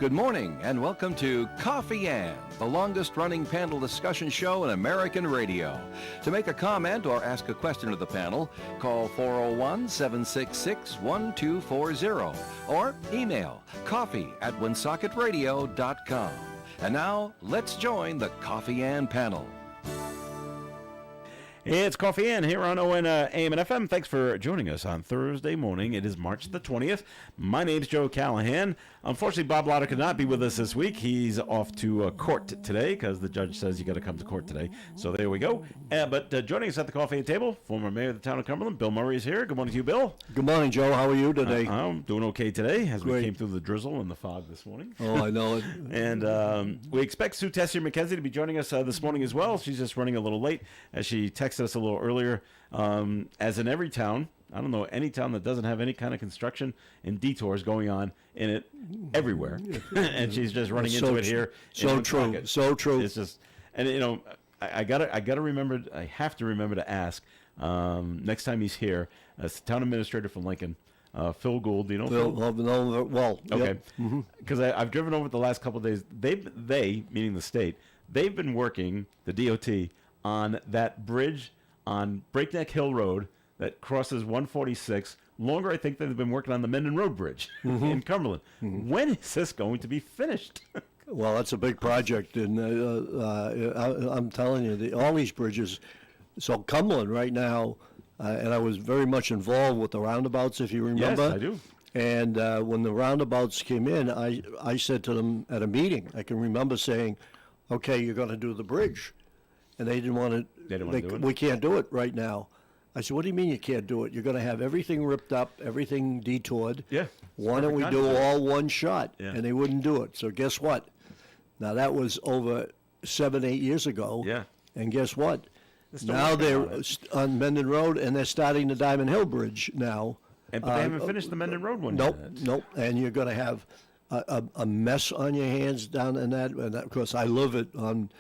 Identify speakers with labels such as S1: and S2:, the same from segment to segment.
S1: Good morning and welcome to Coffee Ann, the longest-running panel discussion show in American radio. To make a comment or ask a question of the panel, call 401-766-1240 or email coffee@woonsocket.radio.com. And now, let's join the Coffee Ann panel.
S2: It's Coffee Ann here on ON AM and FM. Thanks for joining us on Thursday morning. It is March the 20th. My name's Joe Callahan. Unfortunately, Bob Lauder could not be with us this week. He's off to court today because the judge says you got to come to court today. So there we go. But joining us at the coffee table, former mayor of the town of Cumberland, Bill Murray is here. Good morning to you, Bill.
S3: Good morning, Joe. How are you today?
S2: I'm doing okay today as we came through the drizzle and the fog this morning.
S3: Oh, I know it.
S2: And we expect Sue Tessier-McKenzie to be joining us this morning as well. She's just running a little late as she texted us a little earlier. As in every town, I don't know any town that doesn't have any kind of construction and detours going on in it everywhere. And she's just running into it here.
S3: So true. So true.
S2: It's just, and you know, I gotta remember. I have to remember to ask next time he's here. As the town administrator from Lincoln, Phil Gould. Do you know Phil?
S3: Well,
S2: okay. Because I've driven over the last couple of days. They, meaning the state, they've been working the DOT on that bridge on Breakneck Hill Road that crosses 146. Longer, I think, than they've been working on the Menden Road Bridge in Cumberland. When is this going to be finished?
S3: Well, that's a big project, and I'm telling you, all these bridges. So Cumberland right now, and I was very much involved with the roundabouts, if you remember.
S2: Yes, I do.
S3: And when the roundabouts came in, I said to them at a meeting, I can remember saying, okay, you're going to do the bridge. And they didn't want to.
S2: They didn't want to do it?
S3: We can't do it right now. I said, what do you mean you can't do it? You're going to have everything ripped up, everything detoured.
S2: Yeah.
S3: Why don't we do all one shot?
S2: Yeah.
S3: And they wouldn't do it. So guess what? Now, that was over 7-8 years ago.
S2: Yeah.
S3: And guess what? Now they're on Menden Road, and they're starting the Diamond Hill Bridge now.
S2: But they haven't finished the Menden Road one
S3: yet.
S2: Nope.
S3: Nope. And you're going to have a mess on your hands down in that. And of course, I live it on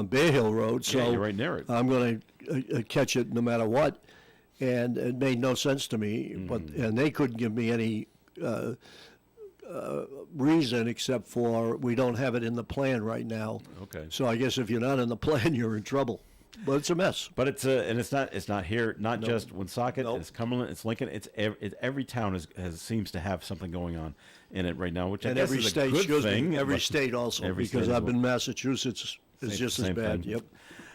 S3: Bear Hill Road, so
S2: yeah, you're right near it.
S3: I'm going to catch it no matter what, and it made no sense to me. And they couldn't give me any reason except for we don't have it in the plan right now.
S2: Okay.
S3: So I guess if you're not in the plan, you're in trouble. But it's a mess.
S2: But it's and it's not here. Not just Woonsocket.
S3: Nope.
S2: It's Cumberland. It's Lincoln. It's every town seems to have something going on in it right now, which
S3: and
S2: I guess
S3: every
S2: is
S3: state,
S2: a good thing.
S3: Every state also,
S2: every
S3: because
S2: state
S3: I've been in Massachusetts. It's just as bad.
S2: Thing.
S3: Yep.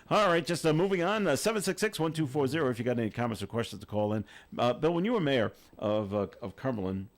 S2: All right, just moving on. 766-1240 if you got any comments or questions to call in. Bill, when you were mayor of Cumberland,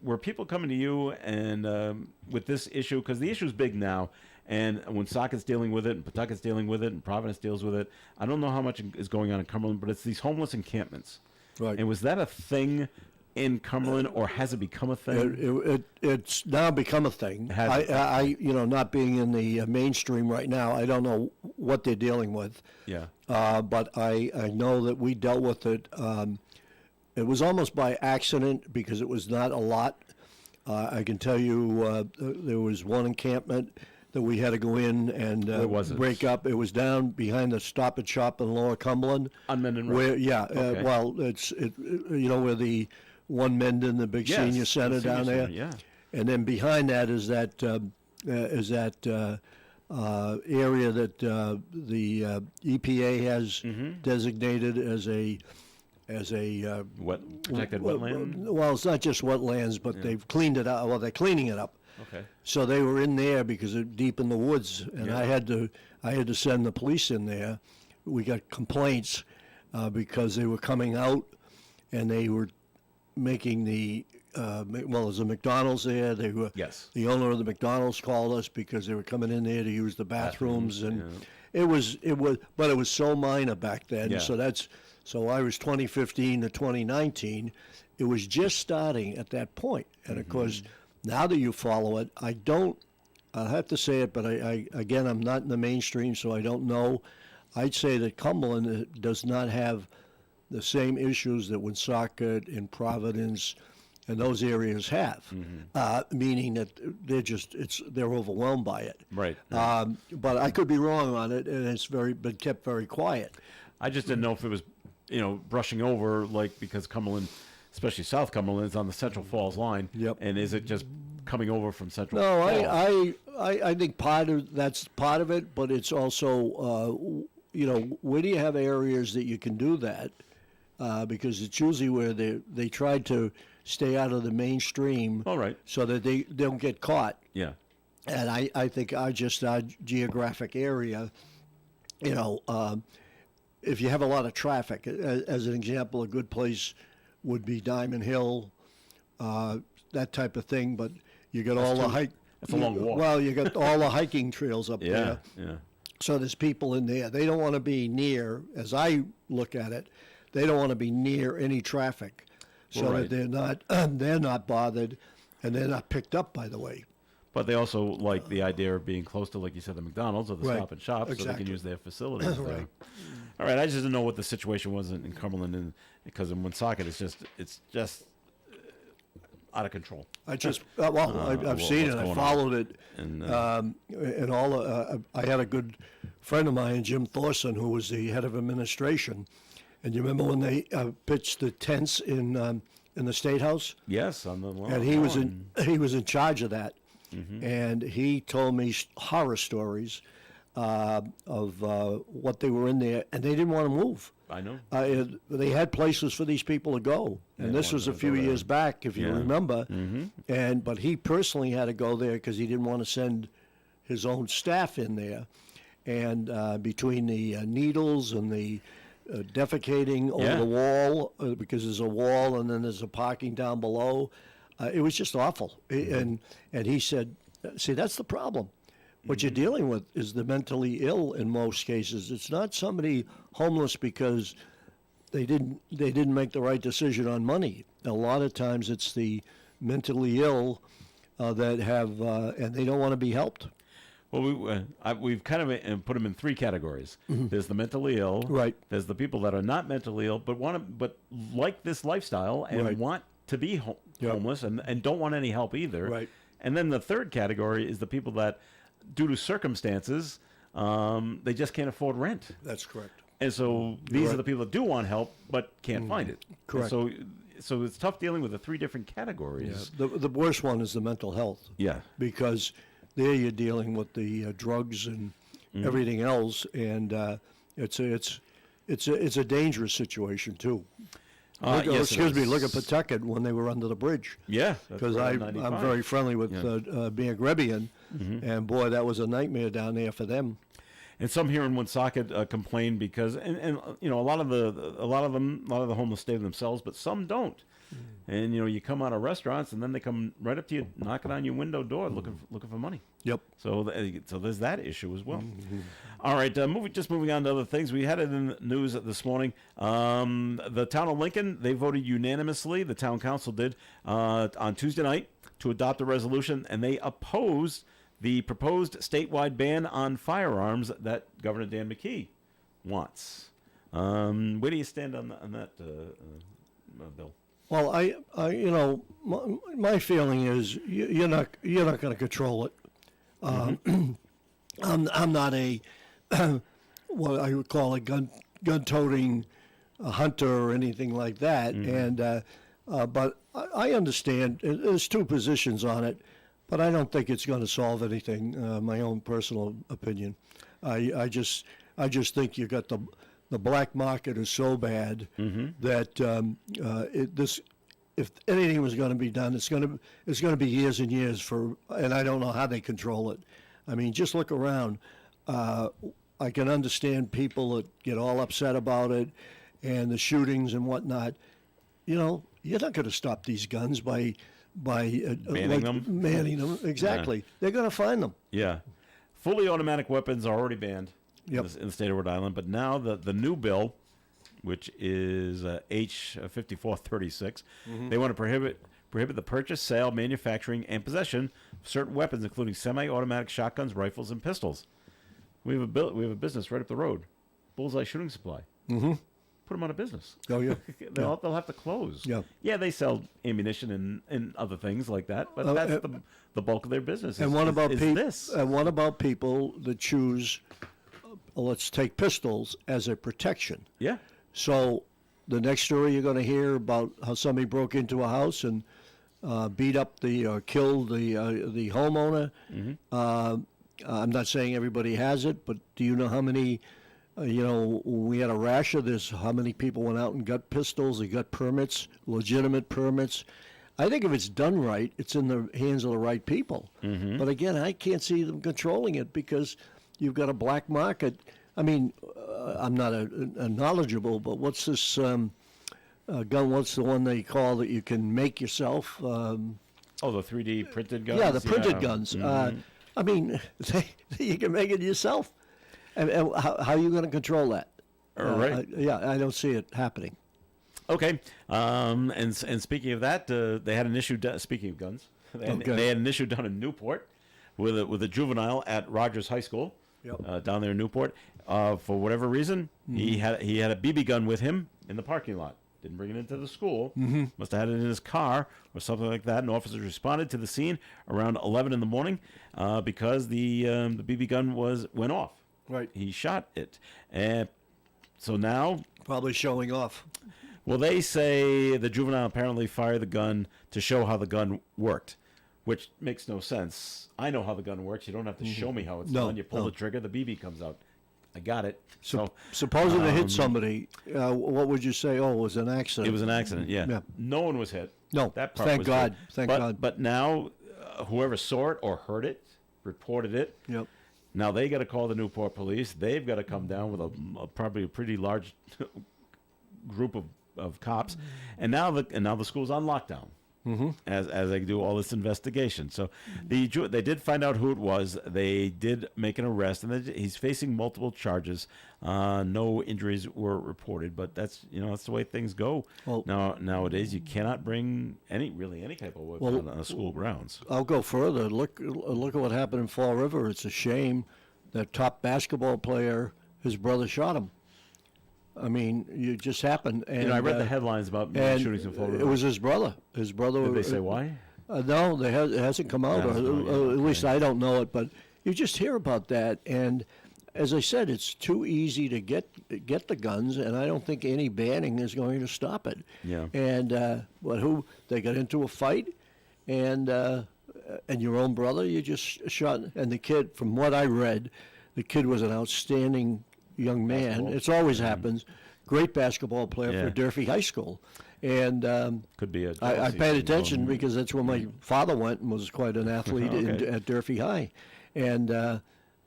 S2: were people coming to you and with this issue? Because the issue is big now, and Woonsocket's dealing with it, and Pawtucket's dealing with it, and Providence deals with it. I don't know how much is going on in Cumberland, but it's these homeless encampments.
S3: Right.
S2: And was that a thing in Cumberland, or has it become a thing?
S3: It's now become a thing. Not being in the mainstream right now, I don't know what they're dealing with.
S2: Yeah.
S3: But I know that we dealt with it. It was almost by accident because it was not a lot. I can tell you there was one encampment that we had to go in and break up. It was down behind the Stop and Shop in Lower Cumberland.
S2: On Menden Road.
S3: Okay. Well, where the One Menden, the big senior center down there.
S2: Yeah.
S3: And then behind that is that area that the EPA has designated as a
S2: protected wetland.
S3: Well, it's not just wetlands, but they've cleaned it up. Well, they're cleaning it up.
S2: Okay.
S3: So they were in there because they're deep in the woods, and I had to send the police in there. We got complaints because they were coming out, and they were making there's a McDonald's there. They were the owner of the McDonald's called us because they were coming in there to use the bathrooms, and it was so minor back then.
S2: Yeah.
S3: So I was 2015 to 2019. It was just starting at that point, and of course, now that you follow it, I'll have to say it, but I'm not in the mainstream, so I don't know. I'd say that Cumberland does not have the same issues that Woonsocket and Providence and those areas have, meaning that they're overwhelmed by it.
S2: Right.
S3: But I could be wrong on it, and it's been kept very quiet.
S2: I just didn't know if it was, brushing over, because Cumberland, especially South Cumberland, is on the Central Falls line.
S3: Yep.
S2: And is it just coming over from Central.
S3: No,
S2: Falls.
S3: I think that's part of it, but it's also where do you have areas that you can do that? Because it's usually where they try to stay out of the mainstream,
S2: All right.
S3: so that they don't get caught.
S2: Yeah.
S3: And I think our geographic area, if you have a lot of traffic, as an example, a good place would be Diamond Hill, that type of thing. But you got all the hike.
S2: That's a long walk.
S3: Well, you got all the hiking trails up
S2: Yeah.
S3: there.
S2: Yeah.
S3: So there's people in there. They don't want to be near, as I look at it, they don't want to be near any traffic, so
S2: Right.
S3: that they're not bothered, and they're not picked up, by the way.
S2: But they also like the idea of being close to, like you said, the McDonald's or the
S3: Right.
S2: Stop and Shop, so they
S3: Exactly.
S2: can use their facilities there.
S3: Right.
S2: All right, I just didn't know what the situation was in Cumberland, because in Woonsocket it's just out of control.
S3: I just I've seen it.
S2: what's
S3: I
S2: going on.
S3: followed it,
S2: And
S3: and all. I had a good friend of mine, Jim Thorson, who was the head of administration. And you remember when they pitched the tents in the State House?
S2: yes, on the lawn.
S3: And he was in charge of that. And he told me horror stories of what they were in there, and they didn't want to move.
S2: I know.
S3: They had places for these people to go, and
S2: They
S3: this was a
S2: wanted to
S3: few
S2: go there.
S3: years back, if you
S2: Yeah.
S3: remember. But he personally had to go there because he didn't want to send his own staff in there. And between the needles and the defecating over
S2: Yeah.
S3: the wall, because there's a wall and then there's a parking down below, it was just awful. And he said, "See, that's the problem. What you're dealing with is the mentally ill in most cases. It's not somebody homeless because they didn't make the right decision on money. A lot of times it's the mentally ill that have and they don't want to be helped."
S2: Well, we've kind of put them in three categories. There's the mentally ill.
S3: Right.
S2: There's the people that are not mentally ill, but like this lifestyle and
S3: Right.
S2: want to be homeless and don't want any help either.
S3: Right.
S2: And then the third category is the people that, due to circumstances, they just can't afford rent.
S3: That's correct.
S2: And so these are
S3: Right.
S2: the people that do want help but can't find it. And
S3: Correct.
S2: So it's tough dealing with the three different categories.
S3: The worst one is the mental health.
S2: Yeah.
S3: Because there you're dealing with the drugs and everything else, and it's a dangerous situation too.
S2: Yes, it
S3: Excuse me.
S2: is.
S3: Look at Pawtucket when they were under the bridge.
S2: Yeah.
S3: Because I'm very friendly with being a Grebbian, and boy, that was a nightmare down there for them.
S2: And some here in Woonsocket complain because, and a lot of the homeless stay to themselves, but some don't. And you come out of restaurants, and then they come right up to you, knocking on your window door, looking for money.
S3: Yep.
S2: So there's that issue as well. All right, moving on to other things. We had it in the news this morning. The town of Lincoln, they voted unanimously. The town council did on Tuesday night to adopt a resolution, and they opposed the proposed statewide ban on firearms that Governor Dan McKee wants. Where do you stand on that, Bill?
S3: Well, my feeling is you're not going to control it. I'm not a what I would call a gun-toting hunter or anything like that, and but I understand. There's two positions on it, but I don't think it's going to solve anything. My own personal opinion. I just think you got the black market is so bad that if anything was going to be done, it's going to be years and years and I don't know how they control it. I mean, just look around. I can understand people that get all upset about it and the shootings and whatnot. You're not going to stop these guns by
S2: Banning them?
S3: Manning them. Exactly. They're going to find them.
S2: Yeah. Fully automatic weapons are already banned
S3: Yep.
S2: in the state of Rhode Island, but now the new bill, which is H 5436, they want to prohibit the purchase, sale, manufacturing, and possession of certain weapons, including semi-automatic shotguns, rifles, and pistols. We have a business right up the road, Bullseye Shooting Supply. Put them out of business.
S3: Oh yeah.
S2: They'll have to close.
S3: Yeah.
S2: Yeah, they sell ammunition and other things like that, but that's the bulk of their business.
S3: And what about
S2: this?
S3: And what about people that choose? Let's take pistols as a protection.
S2: Yeah.
S3: So the next story you're going to hear about how somebody broke into a house and beat up or killed the homeowner. I'm not saying everybody has it, but do you know how many? When we had a rash of this, how many people went out and got pistols? They got permits, legitimate permits. I think if it's done right, it's in the hands of the right people. But again, I can't see them controlling it because you've got a black market. I mean, I'm not a knowledgeable, but what's this gun? What's the one they call that you can make yourself?
S2: The 3D printed guns?
S3: Yeah, the printed guns. I mean, you can make it yourself. And how are you going to control that?
S2: Right.
S3: I don't see it happening.
S2: Okay. And speaking of that, they had an issue. Speaking of guns, they had an issue down in Newport with a juvenile at Rogers High School. Down there in Newport. For whatever reason, he had a BB gun with him in the parking lot. Didn't bring it into the school. Must have had it in his car or something like that. And officers responded to the scene around 11 in the morning because the BB gun went off.
S3: Right.
S2: He shot it, and so now
S3: probably showing off.
S2: Well, they say the juvenile apparently fired the gun to show how the gun worked, which makes no sense. I know how the gun works. You don't have to show me how it's done. You pull the trigger, the BB comes out. I got it. So
S3: supposing it hit somebody, what would you say? Oh, it was an accident.
S2: It was an accident, yeah. No one was hit.
S3: No,
S2: that part
S3: thank
S2: was
S3: God.
S2: hit.
S3: Thank God.
S2: But now, whoever saw it or heard it, reported it.
S3: Yep.
S2: Now they got to call the Newport police. They've got to come down with probably a pretty large group of cops, and now the school's on lockdown. As they do all this investigation. So they did find out who it was. They did make an arrest, and he's facing multiple charges. No injuries were reported, but that's the way things go. Well, nowadays you cannot bring any type of weapon on school grounds.
S3: I'll go further. Look at what happened in Fall River. It's a shame that top basketball player, his brother shot him. I mean, it just happened. And
S2: I read the headlines about shootings in Fall River.
S3: It was his brother. His brother.
S2: Did they say why?
S3: No, it hasn't come out. At least I don't know it. But you just hear about that, and as I said, it's too easy to get the guns, and I don't think any banning is going to stop it.
S2: Yeah.
S3: And they got into a fight, and your own brother, you just shot, and the kid. From what I read, the kid was an outstanding young man.
S2: Basketball.
S3: It's always happens. Great basketball player for Durfee High School, and
S2: could be a.
S3: I paid attention because that's where my father went and was quite an athlete at Durfee High, and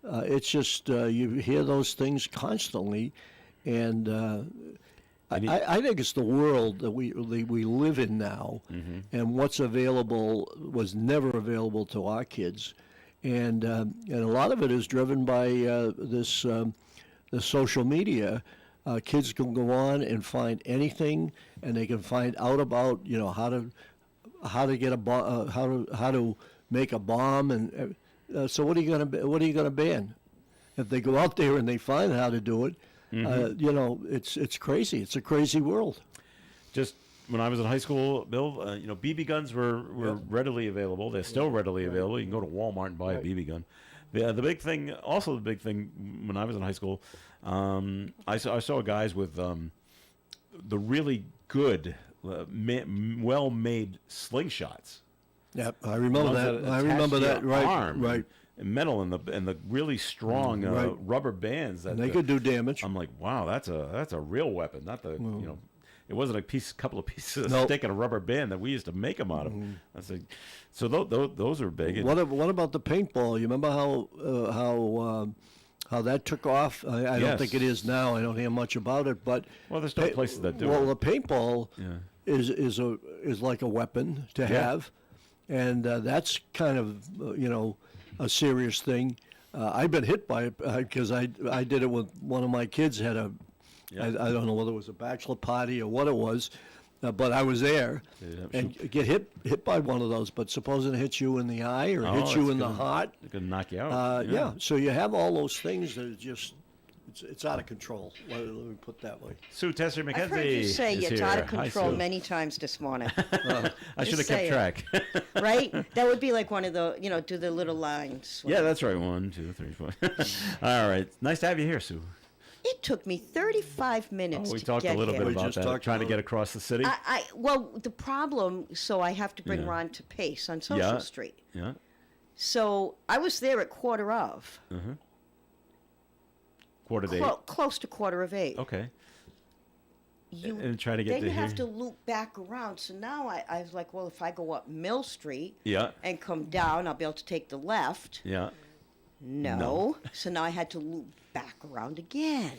S3: it's just you hear those things constantly, and I think it's the world that we live in now, and what's available was never available to our kids, and a lot of it is driven by the social media. Kids can go on and find anything, and they can find out about how to get a how to make a bomb, and so what are you gonna ban? If they go out there and they find how to do it, it's crazy. It's a crazy world.
S2: Just when I was in high school, Bill, BB guns were readily available. They're still readily available. You can go to Walmart and buy a BB gun. The big thing when I was in high school, I saw guys with the really good, well-made slingshots.
S3: Yep, I remember that. I remember that. Right.
S2: Metal and the really strong rubber bands. That
S3: they could do damage.
S2: I'm like, wow, that's a real weapon, not the It wasn't a couple of pieces of stick and a rubber band that we used to make them out of. That's so those are big.
S3: What about the paintball? You remember how that took off? I don't think it is now. I don't hear much about it, but
S2: there's still places that do.
S3: Well, the paintball is like a weapon to have, and that's kind of a serious thing. I've been hit by it because I did it with one of my kids had a. I don't know whether it was a bachelor party or what it was, but I was there and get hit by one of those. But supposing it hits you in the eye or hits you in the heart,
S2: it can knock you out.
S3: So you have all those things that are just it's out of control. Let me put it that way.
S2: Sue Tesser McKenzie.
S4: I've heard you say it's out of control
S2: Hi,
S4: many times this morning.
S2: I should have kept track.
S4: Right? That would be like one of the do the little lines.
S2: Yeah, that's right. 1, 2, 3, 4. All right. Nice to have you here, Sue.
S4: It took me 35 minutes
S2: We
S4: to
S2: talked a
S4: get
S2: little
S4: here.
S2: bit
S3: We
S2: about
S3: just
S2: that,
S3: talked
S2: trying to
S3: about
S2: get
S3: it.
S2: across the city.
S4: Well, the problem, so I have to bring
S2: Yeah.
S4: Ron to Pace on Social Street.
S2: Yeah.
S4: So I was there at quarter of,
S2: Quarter to 8.
S4: close to quarter of 8.
S2: Okay.
S4: You,
S2: And try to get
S4: then
S2: to
S4: you have
S2: here.
S4: to loop back around. So now I was like, well, if I go up Mill Street
S2: Yeah.
S4: and come down, I'll be able to take the left.
S2: Yeah.
S4: No. So now I had to loop back around again.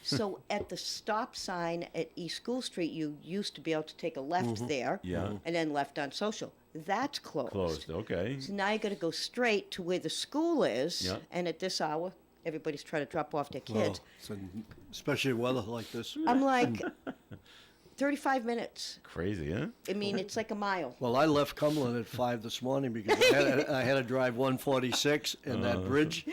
S4: So at the stop sign at East School Street, you used to be able to take a left there
S2: Yeah.
S4: and then left on Social. That's closed.
S2: Closed. Okay.
S4: So now you got to go straight to where the school is.
S2: Yeah.
S4: And at this hour, everybody's trying to drop off their
S3: Well,
S4: kids.
S3: especially weather like this.
S4: I'm like, 35 minutes.
S2: Crazy, huh?
S4: I mean, it's like a mile.
S3: Well, I left Cumberland at 5 this morning because I had to drive 146 and that bridge.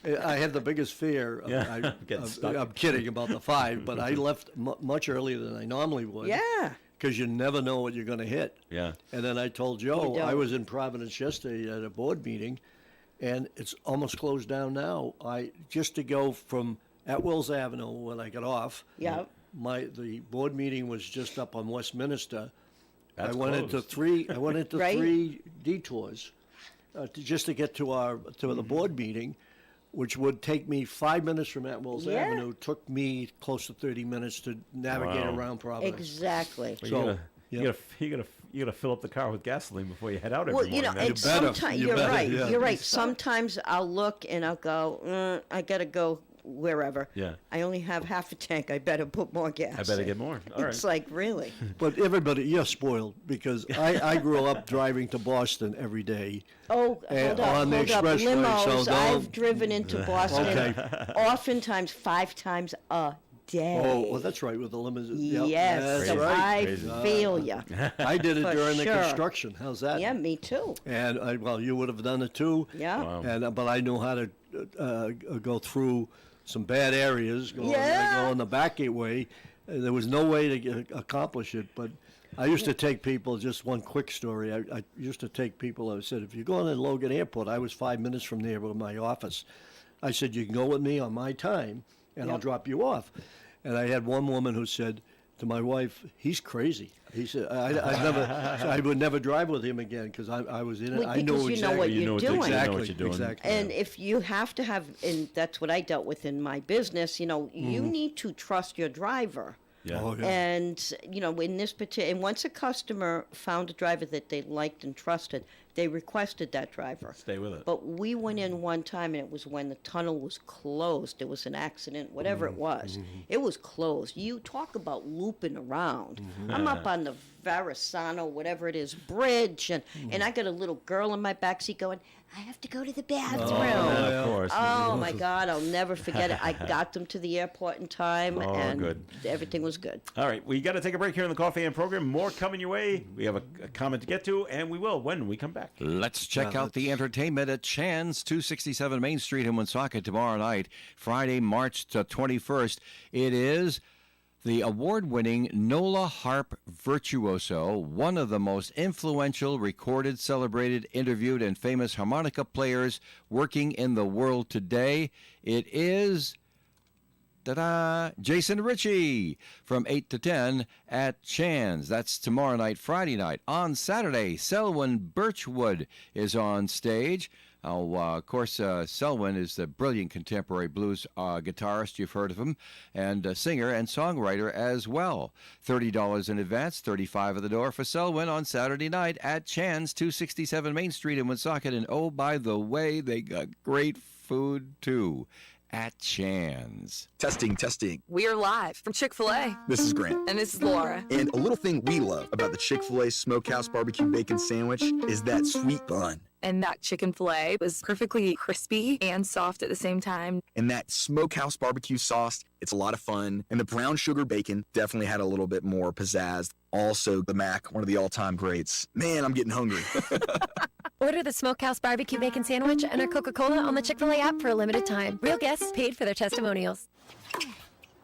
S3: I had the biggest fear.
S2: Yeah, getting stuck.
S3: I'm kidding about the 5, but I left much earlier than I normally would.
S4: Yeah.
S3: Because you never know what you're going to hit.
S2: Yeah.
S3: And then I told Joe,
S4: You
S3: I
S4: don't.
S3: was in Providence yesterday at a board meeting, and it's almost closed down now. Just to go from Atwells Avenue when I got off.
S4: Yeah.
S3: The board meeting was just up on Westminster.
S2: That's
S3: I went into
S2: closed.
S3: three. I went into
S4: Right.
S3: 3 detours, just to get to the board meeting, which would take me 5 minutes from Atwells
S4: Yeah.
S3: Avenue. Took me close to 30 minutes to navigate
S2: Wow.
S3: around Providence.
S4: Exactly.
S2: Well,
S3: So,
S2: you gotta fill up the car with gasoline before you head out every
S4: Well,
S2: morning.
S4: you know,
S2: then.
S4: and
S3: better.
S4: sometimes
S3: You
S4: you're
S3: better,
S4: right.
S3: yeah.
S4: You're right. Sometimes I'll look and I'll go, I gotta go wherever.
S2: Yeah.
S4: I only have half a tank. I better put more gas.
S2: I better
S4: in.
S2: get more. All right.
S4: It's like really.
S3: But everybody, you're spoiled because I grew up driving to Boston every day.
S4: Oh, hold up,
S3: on the
S4: hold up.
S3: expressway, so
S4: Limos.
S3: don't-
S4: I've driven into Boston
S3: Okay.
S4: oftentimes 5 times a day.
S3: Oh, well, that's right, with the limousine. Yep,
S4: Yes,
S3: that's
S4: so
S3: right.
S4: I
S2: Crazy.
S4: feel you.
S3: I did it
S4: For
S3: during the
S4: sure.
S3: construction. How's that?
S4: Yeah, me too.
S3: And well, you would have done it too.
S4: Yeah.
S2: Wow.
S3: And but I knew how to go through some bad areas. Go on the back gateway. There was no way to accomplish it. But I used to take people. Just one quick story. I used to take people. I said, if you're going to Logan Airport, I was 5 minutes from there with my office. I said, you can go with me on my time, and I'll
S4: Yep.
S3: drop you off. And I had one woman who said to my wife, he's crazy. He said, I would never drive with him again because I was in it.
S4: Well,
S3: I knew
S4: because you know what
S3: exactly.
S2: You
S4: you're
S2: know what
S4: doing.
S2: you know
S3: Exactly.
S2: what you're doing.
S3: Exactly.
S4: And if you have to have, and that's what I dealt with in my business, you know, you need to trust your driver.
S2: Yeah.
S3: Oh, yeah.
S4: And, you know, in this particular, and once a customer found a driver that they liked and trusted, they requested that driver.
S2: Stay with it.
S4: But we went in one time, and it was when the tunnel was closed. There was an accident, whatever it was. It was closed. You talk about looping around. I'm up on the Verrazano, whatever it is, bridge, and I got a little girl in my backseat going, I have to go to the bathroom.
S2: Yeah, of course.
S4: Oh my God, I'll never forget it. I got them to the airport in time,
S2: Oh,
S4: and
S2: good.
S4: everything was good.
S2: All right, we got to take a break here in the Coffee and program. More coming your way. We have a comment to get to, and we will when we come back.
S1: Let's check out the entertainment at Chan's 267 Main Street in Woonsocket tomorrow night, Friday, March 21st. It is the award-winning Nola Harp virtuoso, one of the most influential, recorded, celebrated, interviewed, and famous harmonica players working in the world today. It is Jason Ritchie from 8 to 10 at Chan's. That's tomorrow night, Friday night. On Saturday, Selwyn Birchwood is on stage. Of course, Selwyn is the brilliant contemporary blues guitarist. You've heard of him, and singer and songwriter as well. $30 in advance, $35 at the door for Selwyn on Saturday night at Chan's, 267 Main Street in Woonsocket. And oh, by the way, they got great food too at Chan's.
S5: Testing.
S6: We're live from Chick-fil-A.
S5: This is Grant.
S6: And this is Laura.
S5: And a little thing we love about the Chick-fil-A Smokehouse Barbecue Bacon Sandwich is that sweet bun.
S6: And that chicken filet was perfectly crispy and soft at the same time.
S5: And that Smokehouse Barbecue sauce, it's a lot of fun. And the brown sugar bacon definitely had a little bit more pizzazz. Also, the mac, one of the all-time greats. Man, I'm getting hungry.
S7: Order the Smokehouse Barbecue Bacon Sandwich and our Coca-Cola on the Chick-fil-A app for a limited time. Real guests paid for their testimonials.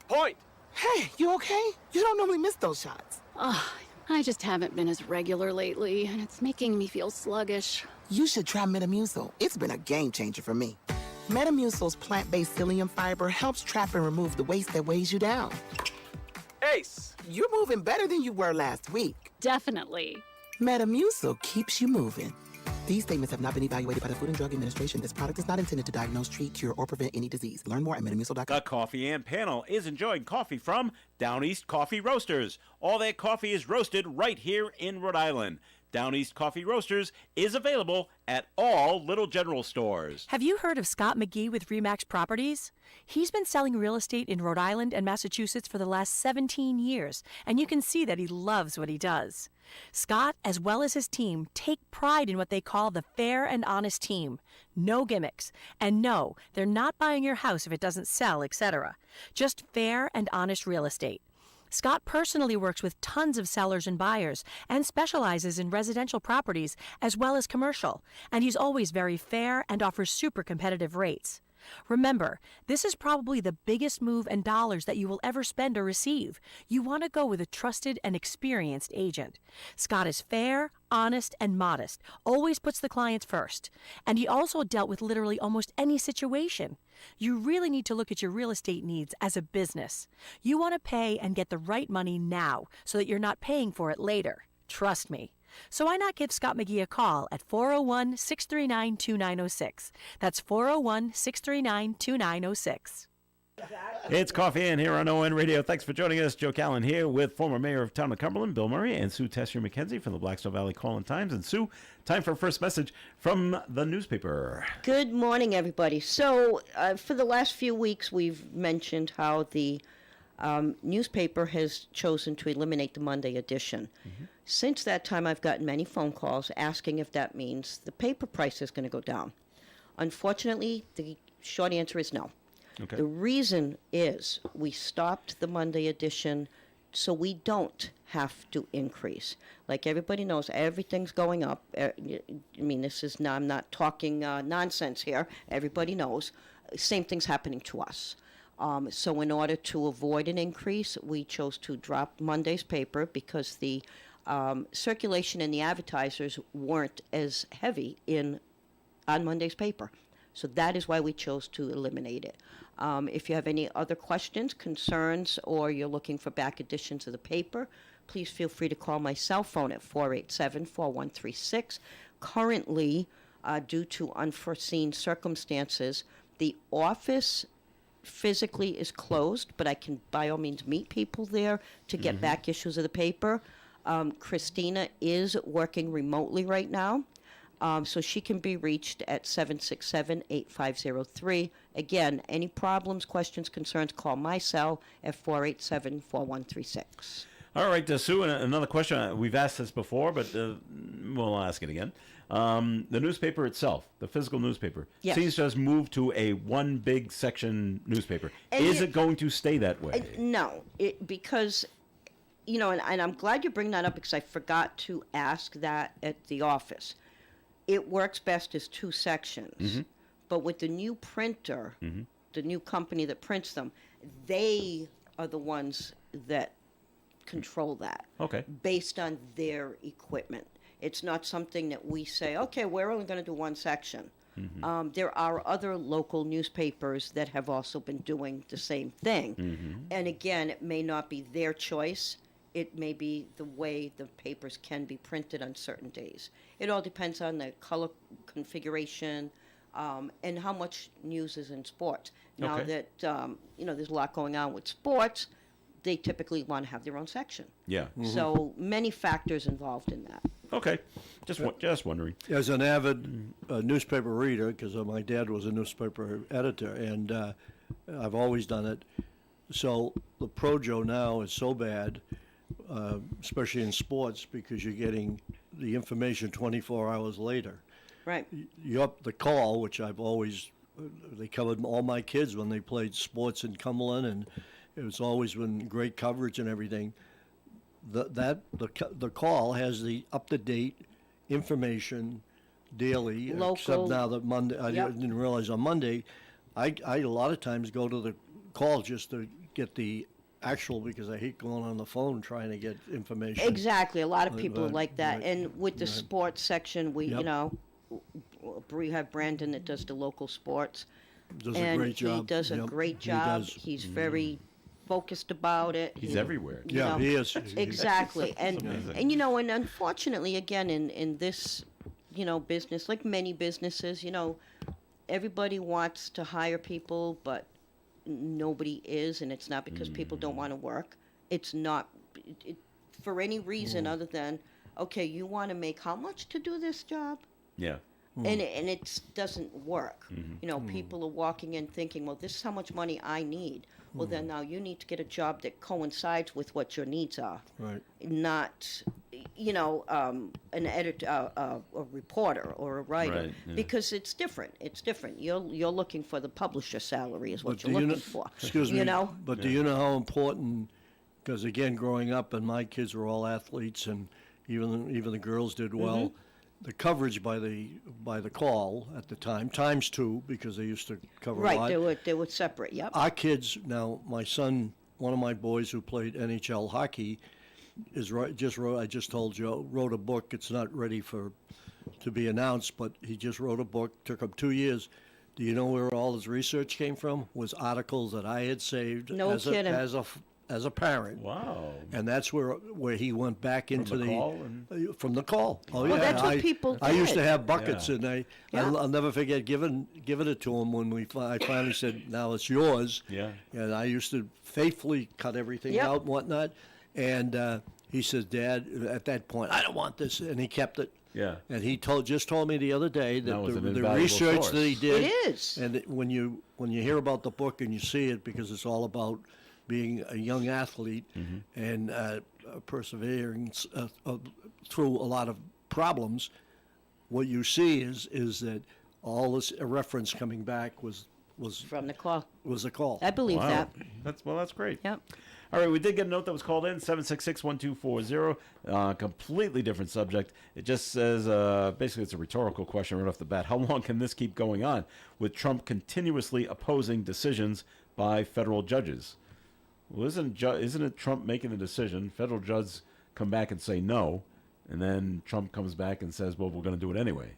S8: Point. Hey, you okay? You don't normally miss those shots.
S9: I just haven't been as regular lately, and it's making me feel sluggish.
S8: You should try Metamucil. It's been a game changer for me. Metamucil's plant-based psyllium fiber helps trap and remove the waste that weighs you down.
S10: Ace!
S8: You're moving better than you were last week.
S9: Definitely.
S8: Metamucil keeps you moving. These statements have not been evaluated by the Food and Drug Administration. This product is not intended to diagnose, treat, cure, or prevent any disease. Learn more at metamucil.com.
S2: The Coffee and Panel is enjoying coffee from Down East Coffee Roasters. All their coffee is roasted right here in Rhode Island. Down East Coffee Roasters is available at all Little General stores.
S11: Have you heard of Scott McGee with Remax Properties? He's been selling real estate in Rhode Island and Massachusetts for the last 17 years, and you can see that he loves what he does. Scott, as well as his team, take pride in what they call the fair and honest team. No gimmicks. And no, they're not buying your house if it doesn't sell, etc. Just fair and honest real estate. Scott personally works with tons of sellers and buyers and specializes in residential properties as well as commercial, and he's always very fair and offers super competitive rates. Remember, this is probably the biggest move in dollars that you will ever spend or receive. You want to go with a trusted and experienced agent. Scott is fair, honest, and modest, always puts the clients first. And he also dealt with literally almost any situation. You really need to look at your real estate needs as a business. You want to pay and get the right money now so that you're not paying for it later. Trust me. So why not give Scott McGee a call at 401-639-2906. That's 401-639-2906.
S2: It's Coffee In here on ON Radio. Thanks for joining us. Joe Callen here with former mayor of Town of Cumberland, Bill Murray, and Sue Tessier-McKenzie from the Blackstone Valley Call-in-Times. And Sue, time for a first message from the newspaper.
S4: Good morning, everybody. So, for the last few weeks, we've mentioned how the newspaper has chosen to eliminate the Monday edition. Mm-hmm. Since that time, I've gotten many phone calls asking if that means the paper price is going to go down. Unfortunately, the short answer is no.
S2: Okay.
S4: The reason is we stopped the Monday edition so we don't have to increase. Like everybody knows, everything's going up. I mean, I'm not talking nonsense here. Everybody knows. Same thing's happening to us. So in order to avoid an increase, we chose to drop Monday's paper because the circulation and the advertisers weren't as heavy on Monday's paper. So that is why we chose to eliminate it. If you have any other questions, concerns, or you're looking for back editions of the paper, please feel free to call my cell phone at 487-4136. Currently, due to unforeseen circumstances, the office physically is closed, but I can by all means meet people there to get back issues of the paper. Christina is working remotely right now. So she can be reached at 767-8503. Again, any problems, questions, concerns, call my cell at 487-4136.
S2: All right, Sue, another question. We've asked this before, but we'll ask it again. The newspaper itself, the physical newspaper,
S4: yes,
S2: seems to have moved to a one big section newspaper.
S4: And
S2: is it going to stay that way?
S4: No, because, and I'm glad you bring that up because I forgot to ask that at the office. It works best as two sections. Mm-hmm. But with the new printer, the new company that prints them, they are the ones that control that.
S2: Okay.
S4: Based on their equipment. It's not something that we say, okay, we're only going to do one section. Mm-hmm. There are other local newspapers that have also been doing the same thing. Mm-hmm. And again, it may not be their choice. It may be the way the papers can be printed on certain days. It all depends on the color configuration and how much news is in sports. Now that, there's a lot going on with sports, they typically want to have their own section.
S2: Yeah. Mm-hmm.
S4: So many factors involved in that.
S2: Okay. Just wondering.
S3: As an avid newspaper reader, because my dad was a newspaper editor, and I've always done it. So the Projo now is so bad, especially in sports, because you're getting the information 24 hours later.
S4: Right.
S3: The call, which I've always, they covered all my kids when they played sports in Cumberland, and it was always been great coverage and everything. The call has the up-to-date information daily.
S4: Local.
S3: Except now that Monday, I didn't realize on Monday, I a lot of times go to the call just to get the actual, because I hate going on the phone trying to get information.
S4: Exactly. A lot of people are like that.
S3: Right.
S4: And with the sports section, we have Brandon that does the local sports.
S3: Does a
S4: and
S3: great job.
S4: he does a
S3: Yep,
S4: great
S3: he
S4: job.
S3: does.
S4: He's very focused about it.
S2: He's everywhere.
S4: you
S3: Yeah,
S4: know.
S3: he is.
S4: Exactly. And
S2: amazing.
S4: and you know, and unfortunately, again, in this, business, like many businesses, everybody wants to hire people, but nobody is, and it's not because people don't want to work. It's not for any reason other than, okay, you want to make how much to do this job?
S2: Yeah.
S4: And it doesn't work. People are walking in thinking, well, this is how much money I need. Well, then now you need to get a job that coincides with what your needs are.
S3: Right.
S4: Not, an editor, a reporter or a writer,
S2: Right, yeah.
S4: because it's different. It's different. You're looking for the publisher salary is what
S3: But
S4: you're
S3: do you
S4: looking
S3: know,
S4: for.
S3: excuse me,
S4: You know.
S3: but do you know how important? Because again, growing up, and my kids were all athletes, and even the girls did well.
S4: Mm-hmm.
S3: The coverage by the call at the time, times two, because they used to cover a
S4: Right.
S3: lot.
S4: They were separate. Yep.
S3: Our kids now, my son, one of my boys who played NHL hockey, I just told Joe, wrote a book. It's not ready to be announced, but he just wrote a book. Took him 2 years. Do you know where all his research came from? Was articles that I had saved
S4: No kidding.
S3: As a parent.
S2: Wow.
S3: And that's where he went back into
S2: the call
S3: from the call. Oh
S4: Well,
S3: yeah,
S4: that's what people
S3: I used to
S4: did.
S3: have buckets,
S2: Yeah.
S3: and
S4: Yeah.
S3: I'll never forget giving it to him when I finally said, "Now it's yours."
S2: Yeah.
S3: And I used to faithfully cut everything
S4: Yep.
S3: out and whatnot. And he says, "Dad," at that point, "I don't want this," and he kept it.
S2: Yeah.
S3: And he just told me the other day
S2: That
S3: that
S2: was an
S3: the
S2: invaluable
S3: research
S2: source.
S3: that he did.
S4: It is.
S3: And when you hear about the book and you see it, because it's all about being a young athlete and persevering through a lot of problems, what you see is that all this reference coming back was
S4: From the call.
S3: a call.
S4: I believe
S2: Wow.
S4: that.
S2: That's great.
S4: Yep.
S2: All right, we did get a note that was called in, 766-1240. Completely different subject. It just says, basically it's a rhetorical question right off the bat. How long can this keep going on with Trump continuously opposing decisions by federal judges? Well, isn't it Trump making the decision? Federal judges come back and say no, and then Trump comes back and says, well, we're going to do it anyway.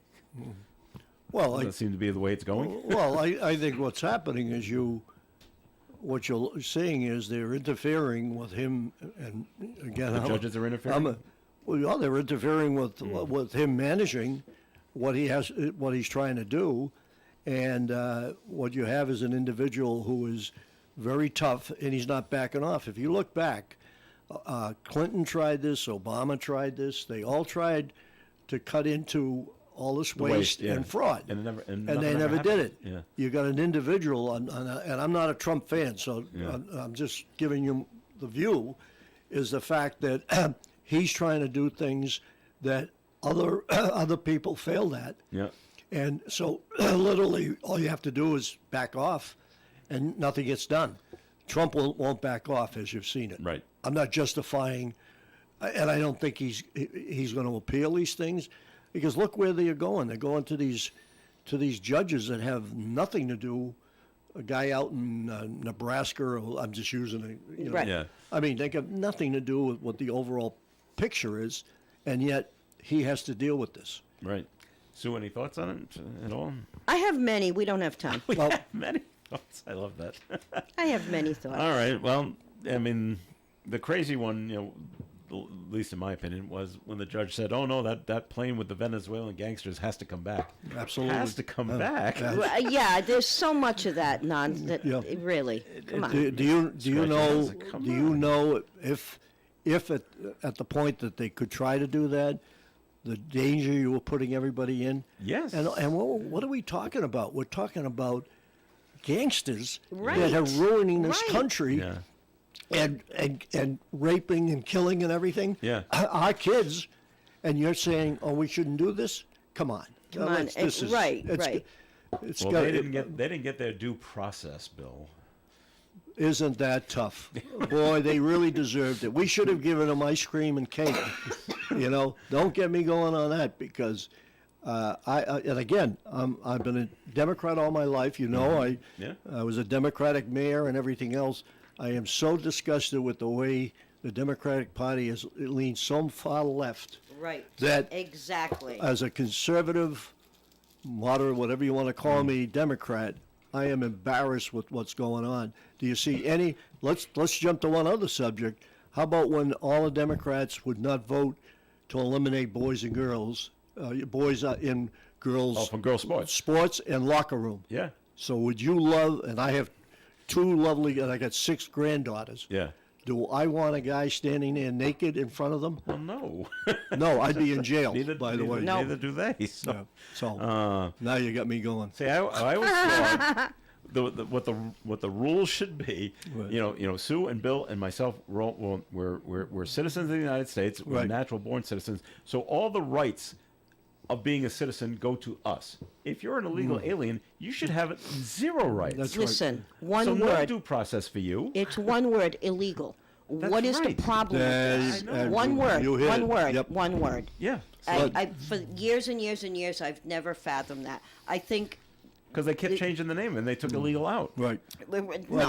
S3: Well,
S2: Does that seem to be the way it's going?
S3: Well, I think what's happening is what you're seeing is they're interfering with him, and again,
S2: The judges are interfering?
S3: They're interfering with him managing what he's trying to do, and what you have is an individual who is very tough, and he's not backing off. If you look back, Clinton tried this, Obama tried this. They all tried to cut into all this waste
S2: yeah.
S3: and fraud,
S2: And
S3: they
S2: nothing ever
S3: never did
S2: happened.
S3: it.
S2: Yeah.
S3: You got an individual, and I'm not a Trump fan, so
S2: Yeah.
S3: I'm just giving you the view, is the fact that he's trying to do things that other people failed at.
S2: Yeah.
S3: And so literally all you have to do is back off and nothing gets done. Trump won't back off, as you've seen it.
S2: Right.
S3: I'm not justifying, and I don't think he's going to appeal these things, because look where they're going. They're going to these judges that have nothing to do. A guy out in Nebraska, or I'm just using it.
S4: Right.
S2: Yeah.
S3: I mean, they have nothing to do with what the overall picture is, and yet he has to deal with this.
S2: Right. Sue, any thoughts on it at all?
S4: I have many. We don't have time.
S2: We have many thoughts. I love that.
S4: I have many thoughts.
S2: All right. Well, I mean, the crazy one, at least in my opinion, was when the judge said, "Oh no, that plane with the Venezuelan gangsters has to come back."
S3: Absolutely.
S2: Has to come back.
S4: Yeah, there's so much of that nonsense.
S3: Yeah.
S4: Really, come on.
S3: Do you know
S2: Scratch your head.
S3: do you know if at the point that they could try to do that, the danger you were putting everybody in?
S2: Yes.
S3: And what are we talking about? We're talking about gangsters
S4: Right.
S3: that are ruining this
S4: Right.
S3: country.
S2: Yeah.
S3: And raping and killing and everything.
S2: Yeah.
S3: Our kids, and you're saying, "Oh, we shouldn't do this." Come on.
S4: Come on. Right.
S3: It's
S2: Well,
S3: got,
S2: they didn't get their due process, Bill.
S3: Isn't that tough? Boy, they really deserved it. We should have given them ice cream and cake. Don't get me going on that, because and again, I've been a Democrat all my life.
S2: Yeah.
S3: I was a Democratic mayor and everything else. I am so disgusted with the way the Democratic Party has leaned so far left.
S4: Right.
S3: That
S4: Exactly.
S3: as a conservative, moderate, whatever you want to call me, Democrat, I am embarrassed with what's going on. Do you see any? Let's jump to one other subject. How about when all the Democrats would not vote to eliminate boys and girls, boys in girls
S2: from girls
S3: sports and locker room?
S2: Yeah.
S3: So would you love? And I have two lovely, and I got 6 granddaughters.
S2: Yeah.
S3: Do I want a guy standing there naked in front of them?
S2: Well, no.
S3: No, I'd be in jail.
S2: Neither
S3: Neither
S2: do they. So,
S3: Yeah. So now you got me going.
S2: See, I always thought what the rules should be.
S3: Right.
S2: You know, Sue and Bill and myself, we're citizens of the United States. We're
S3: Right.
S2: natural born citizens. So all the rights of being a citizen go to us. If you're an illegal alien, you should have 0 rights.
S3: That's
S4: Listen, one
S2: so no
S4: word.
S2: due process for you.
S4: It's one word, illegal.
S2: That's
S4: What is
S2: right.
S4: the problem with this?
S3: I know.
S4: One word,
S3: You hit
S4: one
S3: it.
S4: word,
S3: Yep.
S4: one word.
S2: Yeah.
S4: For years and years and years, I've never fathomed that. I think
S2: Because they kept changing the name and they took illegal out.
S3: Right.
S4: no,
S3: they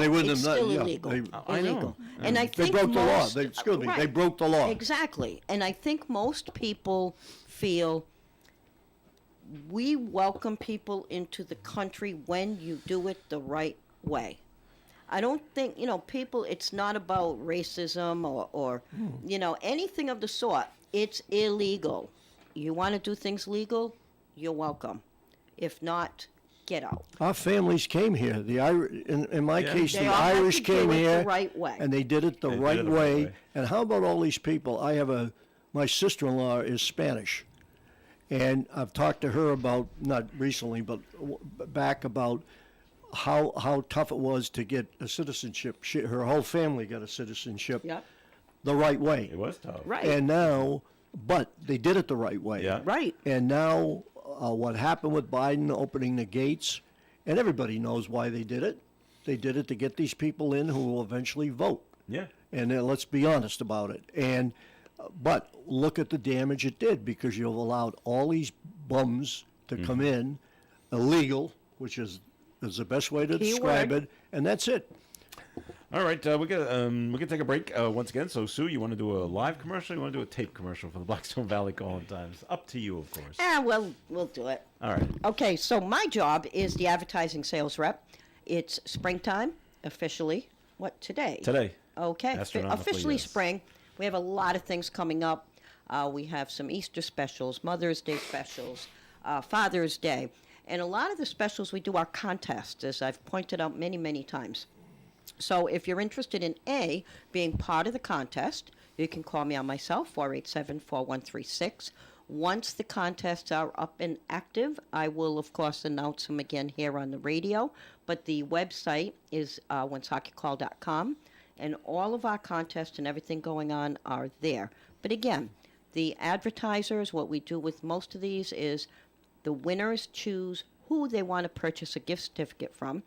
S3: wouldn't
S4: it's
S3: have
S4: still
S3: done- yeah,
S4: illegal.
S3: they-
S2: I know.
S4: Illegal. And I
S3: They
S4: think
S3: broke the law.
S4: most,
S3: Excuse me. They
S4: right.
S3: broke the law.
S4: Exactly. And I think most people feel we welcome people into the country when you do it the right way. I don't think, people, it's not about racism or anything of the sort. It's illegal. You want to do things legal, you're welcome. If not, get out.
S3: Our families came here. In my
S2: Yeah.
S3: case,
S4: They
S3: the
S4: all have
S3: Irish
S4: to do
S3: came
S4: it the
S3: here,
S4: right way.
S3: and they did it the
S2: They did
S3: right
S2: it the right
S3: way.
S2: way.
S3: And how about all these people? My sister-in-law is Spanish, and I've talked to her about, not recently, but back about how tough it was to get a citizenship. Her whole family got a citizenship
S4: Yep.
S3: the right way.
S2: It was tough.
S4: Right.
S3: And now, but they did it the right way.
S2: Yeah.
S4: Right.
S3: And now, what happened with Biden opening the gates, and everybody knows why they did it. They did it to get these people in who will eventually vote.
S2: Yeah.
S3: And let's be honest about it. And but look at the damage it did, because you've allowed all these bums to come in, illegal, which is the best way to describe
S4: Keyword.
S3: it, and that's it.
S2: All right, we can take a break once again. So, Sue, you want to do a live commercial? Or you want to do a tape commercial for the Blackstone Valley Calling Times? Up to you, of course.
S4: We'll do it.
S2: All right.
S4: Okay, so my job is the advertising sales rep. It's springtime, officially. What, today?
S2: Today.
S4: Okay,
S2: Astronomically,
S4: officially
S2: yes.
S4: spring. We have a lot of things coming up. We have some Easter specials, Mother's Day specials, Father's Day. And a lot of the specials we do are contests, as I've pointed out many, many times. So if you're interested in A, being part of the contest, you can call me on my cell, 487-4136. Once the contests are up and active, I will, of course, announce them again here on the radio. But the website is whenshockeycall.com, and all of our contests and everything going on are there. But again, the advertisers, what we do with most of these is the winners choose who they want to purchase a gift certificate from,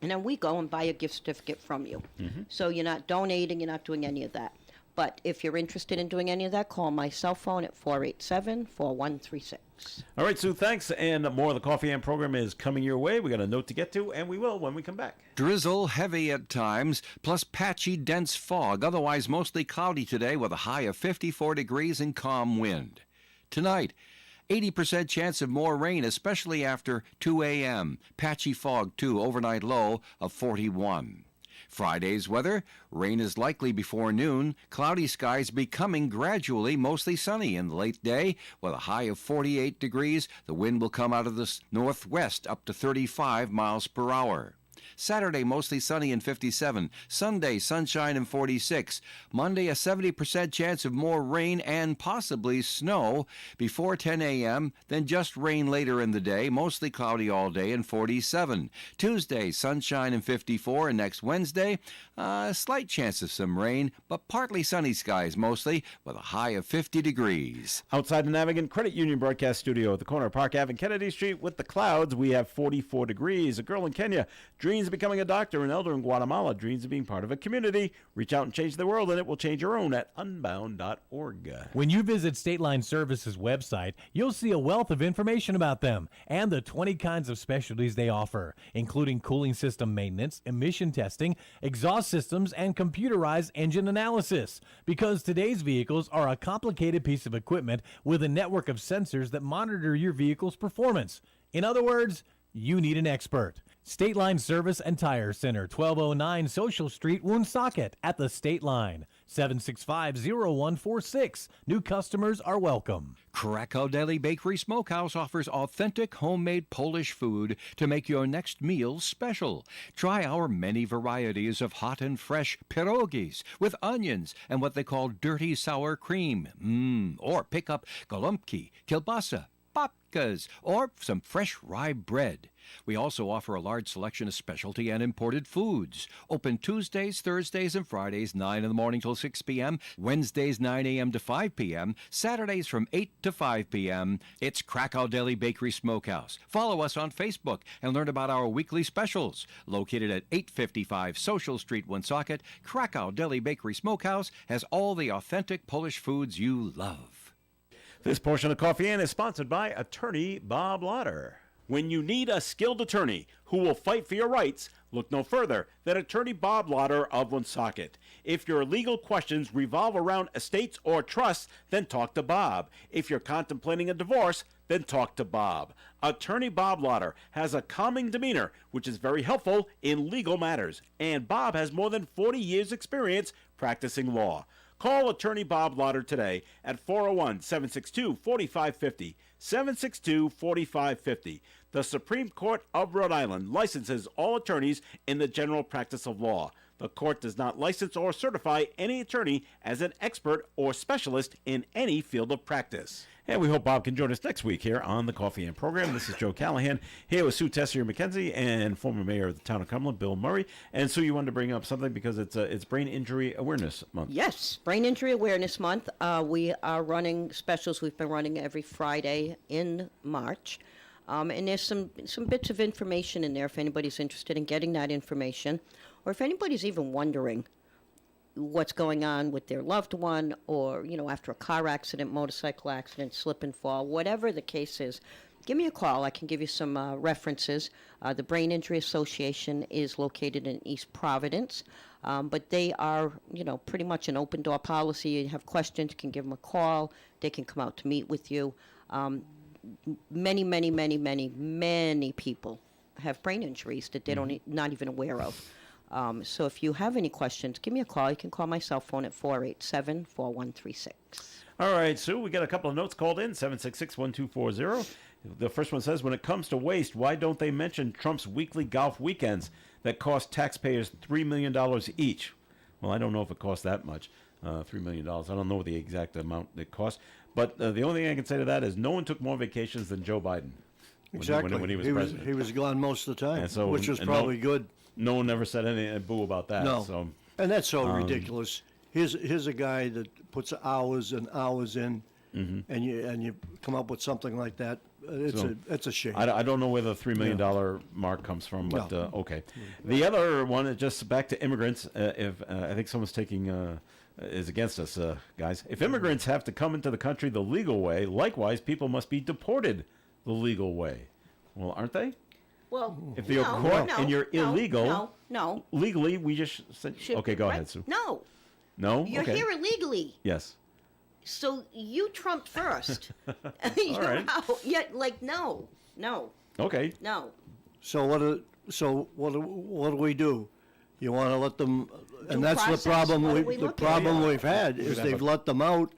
S4: and then we go and buy a gift certificate from you. So you're not donating, you're not doing any of that. But if you're interested in doing any of that, call my cell phone at 487-4136.
S2: All right, Sue, thanks. And more of the Coffee Am program is coming your way. We got a note to get to, and we will when we come back.
S1: Drizzle heavy at times, plus patchy dense fog. Otherwise mostly cloudy today with a high of 54 degrees and calm wind. Tonight, 80% chance of more rain, especially after 2 a.m. Patchy fog, too. Overnight low of 41. Friday's weather, rain is likely before noon. Cloudy skies becoming gradually mostly sunny in the late day with a high of 48 degrees. The wind will come out of the northwest up to 35 miles per hour. Saturday, mostly sunny and 57. Sunday, sunshine and 46. Monday, a 70% chance of more rain and possibly snow before 10 a.m., then just rain later in the day, mostly cloudy all day and 47. Tuesday, sunshine and 54, and next Wednesday, a slight chance of some rain, but partly sunny skies mostly with a high of 50 degrees.
S2: Outside the Navigant Credit Union broadcast studio at the corner of Park Ave and Kennedy Street with the clouds, we have 44 degrees. A girl in Kenya dreams of becoming a doctor, an elder in Guatemala dreams of being part of a community. Reach out and change the world, and it will change your own at unbound.org.
S12: When you visit State Line Services website, you'll see a wealth of information about them and the 20 kinds of specialties they offer, including cooling system maintenance, emission testing, exhaust systems, and computerized engine analysis. Because today's vehicles are a complicated piece of equipment with a network of sensors that monitor your vehicle's performance. In other words, you need an expert. State Line Service and Tire Center, 1209 Social Street, Woonsocket, at the State Line, 765-0146. New customers are welcome.
S1: Krakow Deli Bakery Smokehouse offers authentic homemade Polish food to make your next meal special. Try our many varieties of hot and fresh pierogies with onions and what they call dirty sour cream. Or pick up golubki, kielbasa, babkas, or some fresh rye bread. We also offer a large selection of specialty and imported foods. Open Tuesdays, Thursdays, and Fridays, 9 in the morning till 6 p.m., Wednesdays, 9 a.m. to 5 p.m., Saturdays from 8 to 5 p.m. It's Krakow Deli Bakery Smokehouse. Follow us on Facebook and learn about our weekly specials. Located at 855 Social Street, Woonsocket, Krakow Deli Bakery Smokehouse has all the authentic Polish foods you love.
S2: This portion of Coffee In is sponsored by attorney Bob Lauder. When you need a skilled attorney who will fight for your rights, look no further than attorney Bob Lauder of Woonsocket. If your legal questions revolve around estates or trusts, then talk to Bob. If you're contemplating a divorce, then talk to Bob. Attorney Bob Lauder has a calming demeanor, which is very helpful in legal matters. And Bob has more than 40 years' experience practicing law. Call attorney Bob Lauder today at 401-762-4550, 762-4550. The Supreme Court of Rhode Island licenses all attorneys in the general practice of law. The court does not license or certify any attorney as an expert or specialist in any field of practice. And we hope Bob can join us next week here on the Coffee In program. This is Joe Callahan here with Sue Tessier-McKenzie and former mayor of the town of Cumberland, Bill Murray. And Sue, you wanted to bring up something because it's Brain Injury Awareness Month.
S4: Yes, Brain Injury Awareness Month. We are running specials. We've been running every Friday in March. And there's some bits of information in there if anybody's interested in getting that information, or if anybody's even wondering what's going on with their loved one, or, after a car accident, motorcycle accident, slip and fall, whatever the case is, give me a call. I can give you some references. The Brain Injury Association is located in East Providence, but they are, pretty much an open door policy. You have questions, you can give them a call. They can come out to meet with you. Many people have brain injuries that they don't not even aware of. So if you have any questions, give me a call. You can call my cell phone at 487-4136.
S2: All right, Sue, we got a couple of notes called in, 766-1240. The first one says, when it comes to waste, why don't they mention Trump's weekly golf weekends that cost taxpayers $3 million each? Well, I don't know if it costs that much, $3 million. I don't know the exact amount it costs. But the only thing I can say to that is no one took more vacations than Joe Biden.
S3: Exactly.
S2: When he was president.
S3: He was gone most of the time,
S2: And
S3: which was probably good.
S2: No one ever said anything boo about that.
S3: No.
S2: So,
S3: And that's so ridiculous. Here's a guy that puts hours and hours in, and you come up with something like that. It's a shame.
S2: I don't know where the $3 million mark comes from, but okay. The other one is just back to immigrants. If I think someone's taking is against us, guys. If immigrants have to come into the country the legal way, likewise, people must be deported the legal way. Well, aren't they?
S4: Well,
S2: if you're caught and you're illegal,
S4: no.
S2: Legally, we just said, okay, go ahead, Sue.
S4: No.
S2: No?
S4: You're
S2: okay.
S4: here illegally.
S2: Yes.
S4: So you trumped first.
S2: All right.
S4: Yeah, no.
S2: Okay.
S4: No.
S3: So what do we do? You want to let them, and that's
S4: process.
S3: the problem.
S4: What do
S3: The
S4: we look
S3: problem
S4: at?
S3: we've had is they've let them out.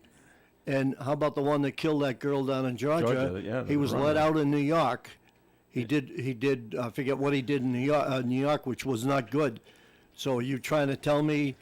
S3: And how about the one that killed that girl down in Georgia? He was let out in New York. He did. I forget what he did in New York, which was not good. So you're trying to tell me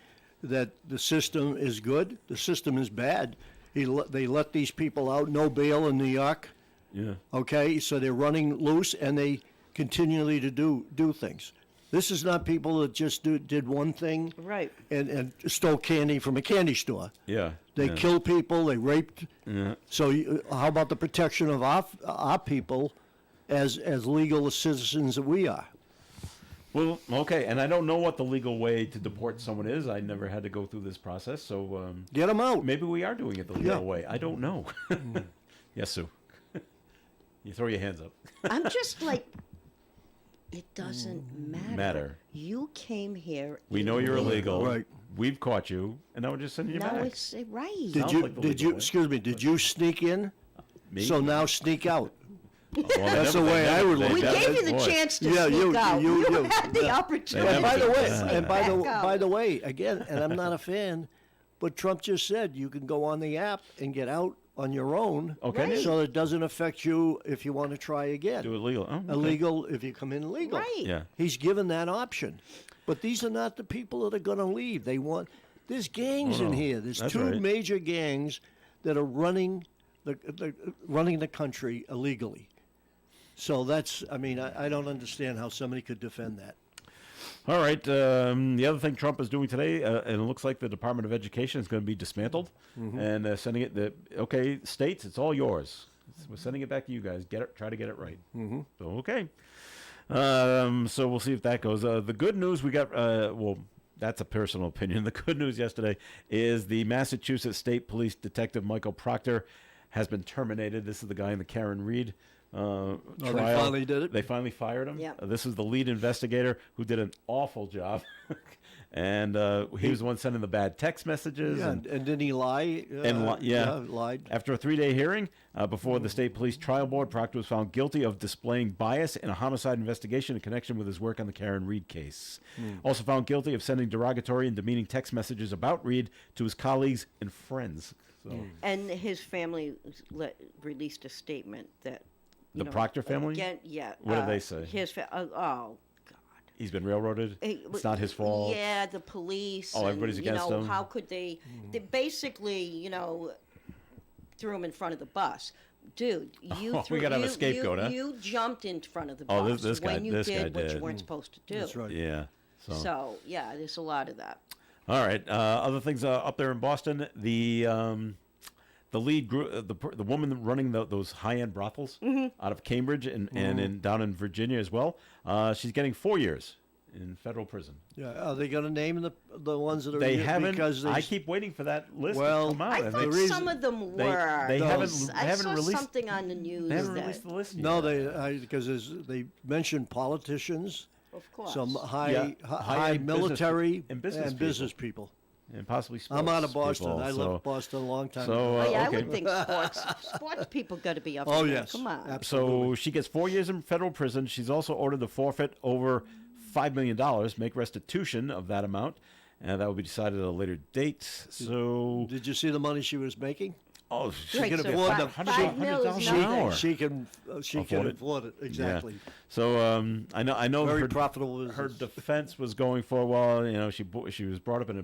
S3: that the system is good? The system is bad. They let these people out, no bail in New York.
S2: Yeah.
S3: Okay, so they're running loose and they continually to do things. This is not people that just did one thing,
S4: right?
S3: And stole candy from a candy store.
S2: Yeah.
S3: They killed people. They raped.
S2: Yeah.
S3: So how about the protection of our people as legal citizens that we are?
S2: Well, okay, and I don't know what the legal way to deport someone is. I never had to go through this process, so
S3: get them out.
S2: Maybe we are doing it the legal way. I don't know. Yes, Sue. You throw your hands up.
S4: I'm just like, it doesn't matter. You came here.
S2: We know you're illegal.
S3: Right.
S2: We've caught you, and now we're just sending you back.
S4: No, it's right.
S3: Did you? Excuse me. Did you sneak in?
S2: Me?
S3: So now sneak out. That's the way I would look
S4: We
S3: at it.
S4: gave you the chance to
S3: Yeah,
S4: speak out. You had the
S3: yeah.
S4: opportunity.
S3: And by the way,
S4: to
S3: and by the
S4: speak back
S3: by
S4: out.
S3: the way, again, and I'm not a fan, but Trump just said you can go on the app and get out on your own,
S2: Okay.
S3: so it doesn't affect you if you want to try again.
S2: Do it legal. Oh, okay.
S3: Illegal if you come in legal.
S4: Right.
S2: Yeah.
S3: He's given that option, but these are not the people that are going to leave. They want. There's gangs
S2: Oh,
S3: in
S2: no.
S3: here. There's
S2: That's
S3: two
S2: right.
S3: major gangs that are running the country illegally. So that's. I mean, I don't understand how somebody could defend that.
S2: All right. The other thing Trump is doing today, and it looks like the Department of Education is going to be dismantled, and sending it. Okay, states, it's all yours. We're sending it back to you guys. Try to get it right. So okay. So we'll see if that goes. The good news we got. Well, that's a personal opinion. The good news yesterday is the Massachusetts State Police Detective Michael Proctor has been terminated. This is the guy in the Karen Reed trial.
S3: They finally did it?
S2: They finally fired him.
S4: Yep.
S2: This is the lead investigator who did an awful job. And he was the one sending the bad text messages.
S3: Yeah, and didn't he lie? Lied.
S2: After a 3-day hearing before the state police trial board, Proctor was found guilty of displaying bias in a homicide investigation in connection with his work on the Karen Reed case. Also found guilty of sending derogatory and demeaning text messages about Reed to his colleagues and friends. So
S4: And his family released a statement that
S2: The Proctor family?
S4: Again, yeah.
S2: What did they say?
S4: Oh,
S2: he's been railroaded. It's not his fault.
S4: Yeah, the police.
S2: Oh, everybody's
S4: and,
S2: against him.
S4: How could they? They basically, threw him in front of the bus. Dude, you
S2: We gotta have a scapegoat, huh?
S4: You jumped in front of the
S2: Oh,
S4: bus
S2: this guy-
S4: when you
S2: this guy
S4: did what
S2: did.
S4: you weren't supposed to do.
S3: That's right.
S2: Yeah.
S4: So yeah, there's a lot of that.
S2: All right. Other things up there in Boston. The lead group, the woman running those high-end brothels out of Cambridge and down in Virginia as well. She's getting 4 years in federal prison.
S3: Yeah, are they going to name the ones that are?
S2: They
S3: here
S2: haven't.
S3: because
S2: I keep waiting for that list
S3: Well,
S2: to come out.
S4: I
S2: and
S4: thought
S2: they-
S4: some of them
S2: they-
S4: were.
S2: they haven't-
S4: I
S2: haven't
S4: saw
S2: released-
S4: something on the news.
S2: They haven't
S4: that,
S2: released the list yet.
S3: No, because they mentioned politicians,
S4: Of course.
S3: some
S2: Yeah,
S3: high
S2: high-end business
S3: military
S2: pe- and business
S3: people.
S2: and possibly sports
S3: I'm out of Boston.
S2: people,
S3: I
S2: so-
S3: left Boston a long time
S2: So,
S3: ago.
S4: Oh, yeah,
S2: okay.
S4: I would think sports people got to be up.
S3: Oh,
S4: for that.
S3: yes.
S4: Come on.
S3: Absolutely.
S2: So she gets 4 years in federal prison. She's also ordered to forfeit over $5 million, make restitution of that amount, and that will be decided at a later date. So,
S3: Did you see the money she was making?
S2: oh, she's
S4: Right,
S2: going to
S4: so
S2: be
S3: afford the-
S4: $5 million is
S2: $100,000 an
S4: nothing.
S2: hour.
S3: She can
S2: Afford it?
S3: afford it exactly.
S2: Yeah. So I know
S3: Very
S2: her,
S3: profitable
S2: her
S3: business.
S2: defense was going for, well, she was brought up in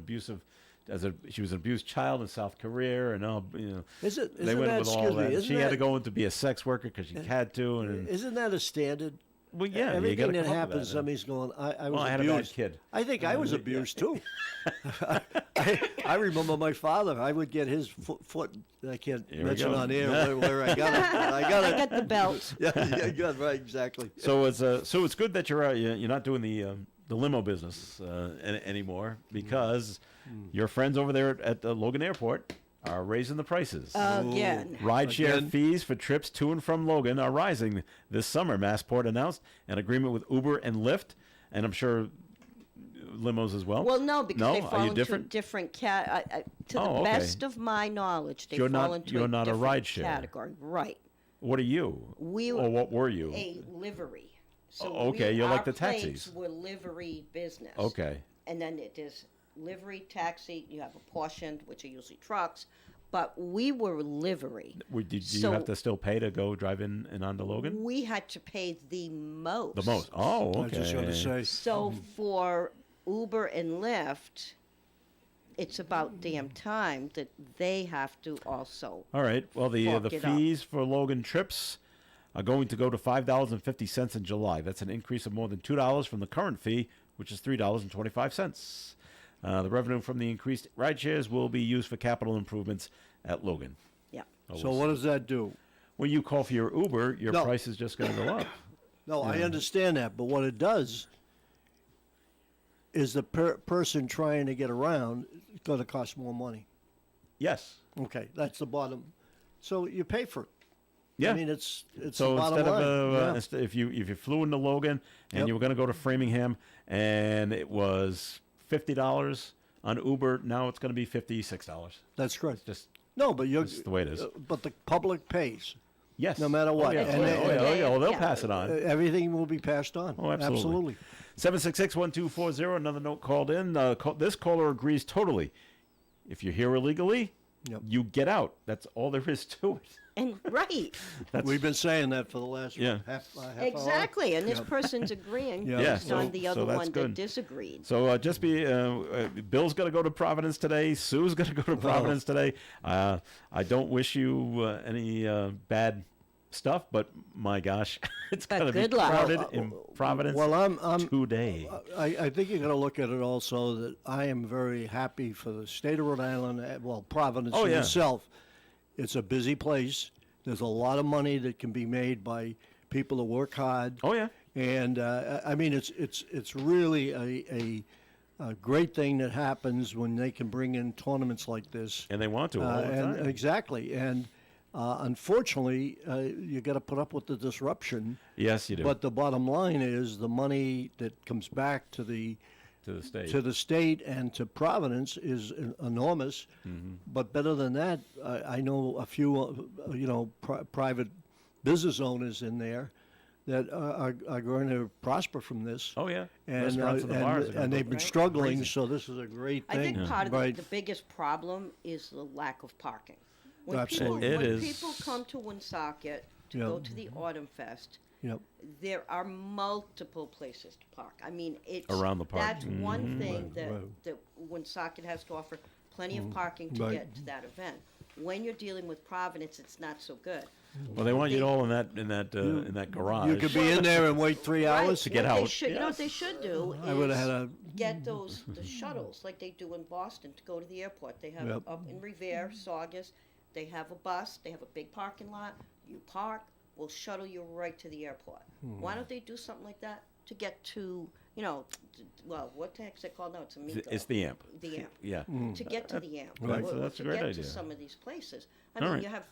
S2: she was an abused child in South Korea, and they
S3: Isn't
S2: went
S3: that,
S2: with all
S3: excuse me,
S2: that.
S3: isn't
S2: She had to
S3: that-
S2: go in to be a sex worker because she had to, and
S3: Isn't that a standard?
S2: well, yeah, you
S3: Everything
S2: gotta
S3: that
S2: come up with
S3: happens,
S2: that.
S3: somebody's going, I was
S2: Well, I had a bad
S3: abused.
S2: kid.
S3: I think I was abused too. I remember my father. I would get his foot. I can't
S2: Here we
S3: mention
S2: go.
S3: on air where I got it. I got
S4: I
S3: it.
S4: got the belt.
S3: Yeah, right, exactly.
S2: So it's good that you're not doing the limo business anymore, because your friends over there at the Logan Airport are raising the prices.
S4: Again.
S2: Rideshare
S3: Again?
S2: fees for trips to and from Logan are rising this summer. Massport announced an agreement with Uber and Lyft, and I'm sure limos as well.
S4: Well, no, because they
S2: Are
S4: fall
S2: you
S4: into
S2: different?
S4: different to the
S2: Oh, okay.
S4: best of my knowledge, they
S2: You're
S4: fall
S2: not-
S4: into
S2: you're
S4: a
S2: not a
S4: different
S2: rideshare.
S4: category. Right.
S2: What are you? Or what were you?
S4: A livery. So
S2: okay, you're
S4: our
S2: like the
S4: plates
S2: taxis.
S4: were livery business.
S2: Okay.
S4: And then it is livery, taxi. You have a portion, which are usually trucks, but we were livery.
S2: Did you
S4: So-
S2: have to still pay to go drive in and onto Logan?
S4: We had to pay the most.
S2: The most. Oh, okay.
S3: I was just going to say.
S4: So for Uber and Lyft, it's about damn time that they have to also.
S2: All right. Well, the
S4: Fork it up.
S2: fees for Logan trips are going to go to $5.50 in July. That's an increase of more than $2 from the current fee, which is $3.25. The revenue from the increased ride shares will be used for capital improvements at Logan.
S4: Yeah.
S3: So what does that do?
S2: When you call for your Uber, your
S3: No.
S2: price is just going to go up.
S3: No, I understand that, but what it does is the person trying to get around is going to cost more money.
S2: Yes.
S3: Okay, that's the bottom. So you pay for it.
S2: Yeah.
S3: I mean, it's
S2: So
S3: the bottom
S2: instead
S3: line.
S2: of
S3: Yeah.
S2: if you flew into Logan and
S3: Yep.
S2: you were going to go to Framingham and it was $50 on Uber, now it's going to be $56.
S3: That's correct.
S2: Just
S3: No, but you're
S2: That's the way it is.
S3: But the public pays.
S2: Yes.
S3: No matter what.
S2: Oh, yeah.
S3: And
S2: Well, they'll pass it on.
S3: everything will be passed on.
S2: Oh, absolutely. 766-1240, another note called in. This caller agrees totally. If you're here illegally, you get out. That's all there is to it.
S4: And right.
S3: We've been saying that for the last half
S4: Exactly,
S3: hour.
S4: and this person's agreeing
S3: Yeah.
S4: based on the other
S2: that's
S4: one
S2: good.
S4: that disagreed.
S2: So just be, Bill's going to go to Providence today. Sue's going to go to Providence today. I don't wish you any bad stuff, but my gosh, it's going to be
S4: good luck.
S2: crowded in Providence today.
S3: I think you're going to look at it also that I am very happy for the state of Rhode Island, Providence itself. It's a busy place. There's a lot of money that can be made by people that work hard.
S2: Oh, yeah.
S3: And, I mean, it's really a great thing that happens when they can bring in tournaments like this.
S2: And they want to all the time.
S3: Exactly. And unfortunately, you got to put up with the disruption.
S2: Yes, you do.
S3: But the bottom line is the money that comes back to the state and to Providence is enormous.
S2: Mm-hmm.
S3: But better than that, I know a few, private business owners in there that are going to prosper from this.
S2: Oh yeah,
S3: and
S2: restaurants and the bars are
S3: and they've been
S4: Right.
S3: struggling.
S4: Crazy.
S3: So this is a great
S4: I
S3: thing.
S4: think part of
S3: Right.
S4: the biggest problem is the lack of parking.
S3: Absolutely.
S4: When people come to Woonsocket to
S3: Yep.
S4: go to the Autumn Fest,
S3: Yep.
S4: there are multiple places to park. I mean, it's
S2: Around the park.
S4: That's one thing
S3: Right.
S4: that Woonsocket has to offer: plenty of parking to
S3: Right.
S4: get to that event. When you're dealing with Providence, it's not so good.
S2: Well, they want you all in that garage.
S3: You could be in there and wait 3 hours
S2: to get
S4: What they
S2: out.
S4: should, You know what they should do
S3: I would've
S4: is
S3: had
S4: get the shuttles like they do in Boston to go to the airport. They have
S3: Yep.
S4: up in Revere, Saugus. They have a bus. They have a big parking lot. You park. We'll shuttle you right to the airport. Why don't they do something like that to get to, what the heck's it called now? It's a Amico.
S2: It's the amp.
S4: The amp.
S2: Yeah.
S4: To get to the amp.
S2: Right.
S4: Or
S2: So that's
S4: to
S2: a great
S4: get
S2: idea.
S4: to some of these places. I
S2: All
S4: mean,
S2: right.
S4: you have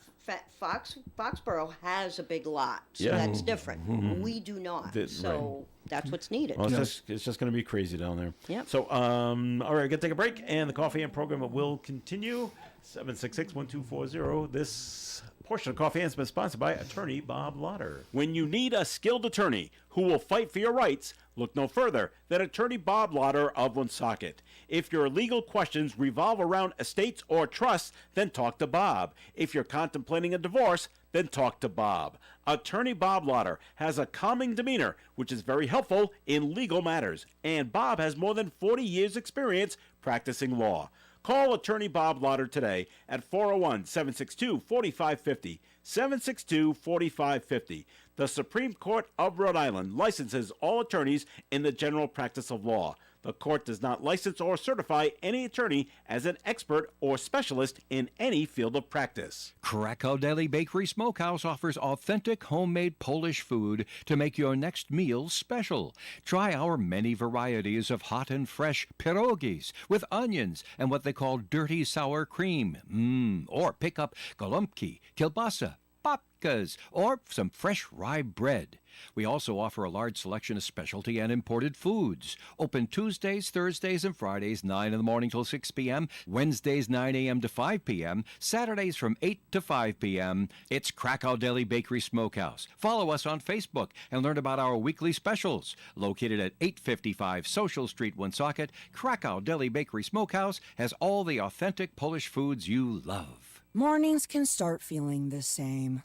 S4: Foxborough has a big lot, so
S2: Yeah.
S4: that's different. We do not. So that's what's needed.
S2: Well, it's just going to be crazy down there.
S4: Yep.
S2: So, all right, we're going to take a break, and the Coffee Amp program will continue. 766-1240. This portion of Coffee Amp has been sponsored by attorney Bob Lauder. When you need a skilled attorney who will fight for your rights, look no further than attorney Bob Lauder of Woonsocket. If your legal questions revolve around estates or trusts, then talk to Bob. If you're contemplating a divorce, then talk to Bob. Attorney Bob Lauder has a calming demeanor, which is very helpful in legal matters. And Bob has more than 40 years' experience practicing law. Call attorney Bob Lauder today at 401-762-4550, 762-4550. The Supreme Court of Rhode Island licenses all attorneys in the general practice of law. The court does not license or certify any attorney as an expert or specialist in any field of practice.
S1: Krakow Deli Bakery Smokehouse offers authentic homemade Polish food to make your next meal special. Try our many varieties of hot and fresh pierogies with onions and what they call dirty sour cream. Or pick up golubki, kielbasa, babkas, or some fresh rye bread. We also offer a large selection of specialty and imported foods. Open Tuesdays, Thursdays, and Fridays, 9 in the morning till 6 p.m., Wednesdays, 9 a.m. to 5 p.m., Saturdays from 8 to 5 p.m. It's Krakow Deli Bakery Smokehouse. Follow us on Facebook and learn about our weekly specials. Located at 855 Social Street, Woonsocket, Krakow Deli Bakery Smokehouse has all the authentic Polish foods you love.
S13: Mornings can start feeling the same.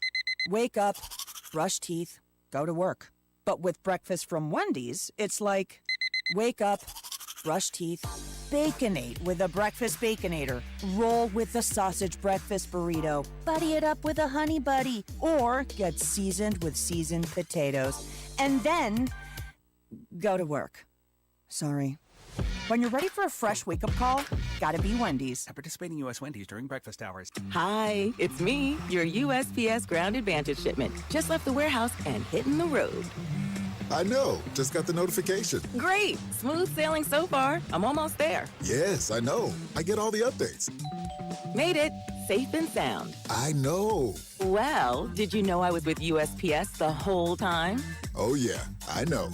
S13: Wake up, brush teeth, go to work. But with breakfast from Wendy's, it's like, wake up, brush teeth, Baconate with a breakfast Baconator. Roll with the sausage breakfast burrito. Buddy it up with a honey buddy. Or get seasoned with seasoned potatoes. And then go to work. Sorry. When you're ready for a fresh wake-up call, gotta be Wendy's.
S10: At participating U.S. Wendy's during breakfast hours.
S14: Hi, it's me, your USPS Ground Advantage shipment. Just left the warehouse and hitting the road.
S15: I know. Just got the notification.
S14: Great. Smooth sailing so far. I'm almost there.
S15: Yes, I know. I get all the updates.
S14: Made it. Safe and sound.
S15: I know.
S14: Well, did you know I was with USPS the whole time?
S15: Oh, yeah. I know.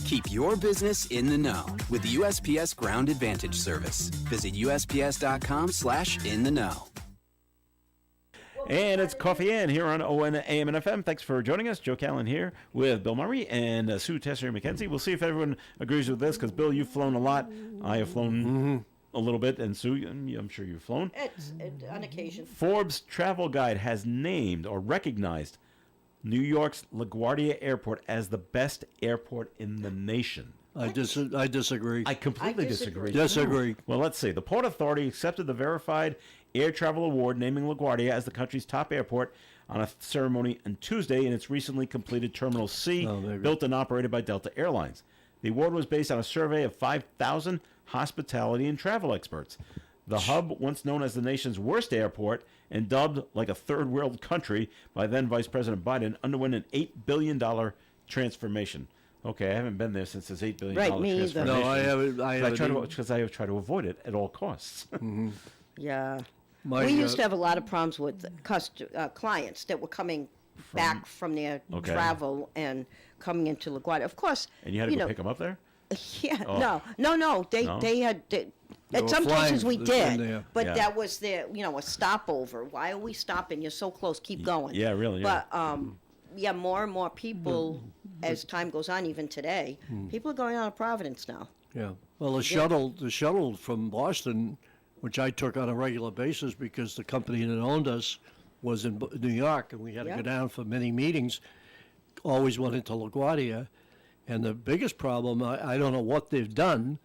S16: Keep your business in the know with the USPS Ground Advantage service. Visit USPS.com/in-the-know.
S2: And it's Coffee In here on ON AM and FM. Thanks for joining us. Joe Callen here with Bill Murray and Sue Tessier-McKenzie. We'll see if everyone agrees with this, because, Bill, you've flown a lot. I have flown a little bit, and Sue, I'm sure you've flown.
S4: It's on occasion.
S2: Forbes Travel Guide has named or recognized New York's LaGuardia Airport as the best airport in the nation.
S3: I disagree.
S2: I completely disagree.
S3: Disagree.
S2: Well, let's see. The Port Authority accepted the verified Air Travel Award, naming LaGuardia as the country's top airport on a ceremony on Tuesday in its recently completed Terminal C, built and operated by Delta Airlines. The award was based on a survey of 5,000 hospitality and travel experts. The hub, once known as the nation's worst airport and dubbed like a third world country by then Vice President Biden, underwent an $8 billion transformation. Okay, I haven't been there since this $8 billion transformation.
S3: No, I haven't.
S2: Because I try to avoid it at all costs.
S4: Yeah. We used to have a lot of problems with clients that were coming back from their travel and coming into LaGuardia. Of course.
S2: And you had to go pick them up there?
S4: Yeah.
S2: Oh.
S4: No. They had. At some cases we did, but
S2: Yeah.
S4: that was their, a stopover. Why are we stopping? You're so close. Keep going.
S2: Yeah, really. Yeah.
S4: But more and more people, as time goes on, even today, people are going out of Providence now.
S3: Yeah. Well, the shuttle from Boston, which I took on a regular basis because the company that owned us was in New York, and we had to go down for many meetings, always went into LaGuardia. And the biggest problem, I don't know what they've done.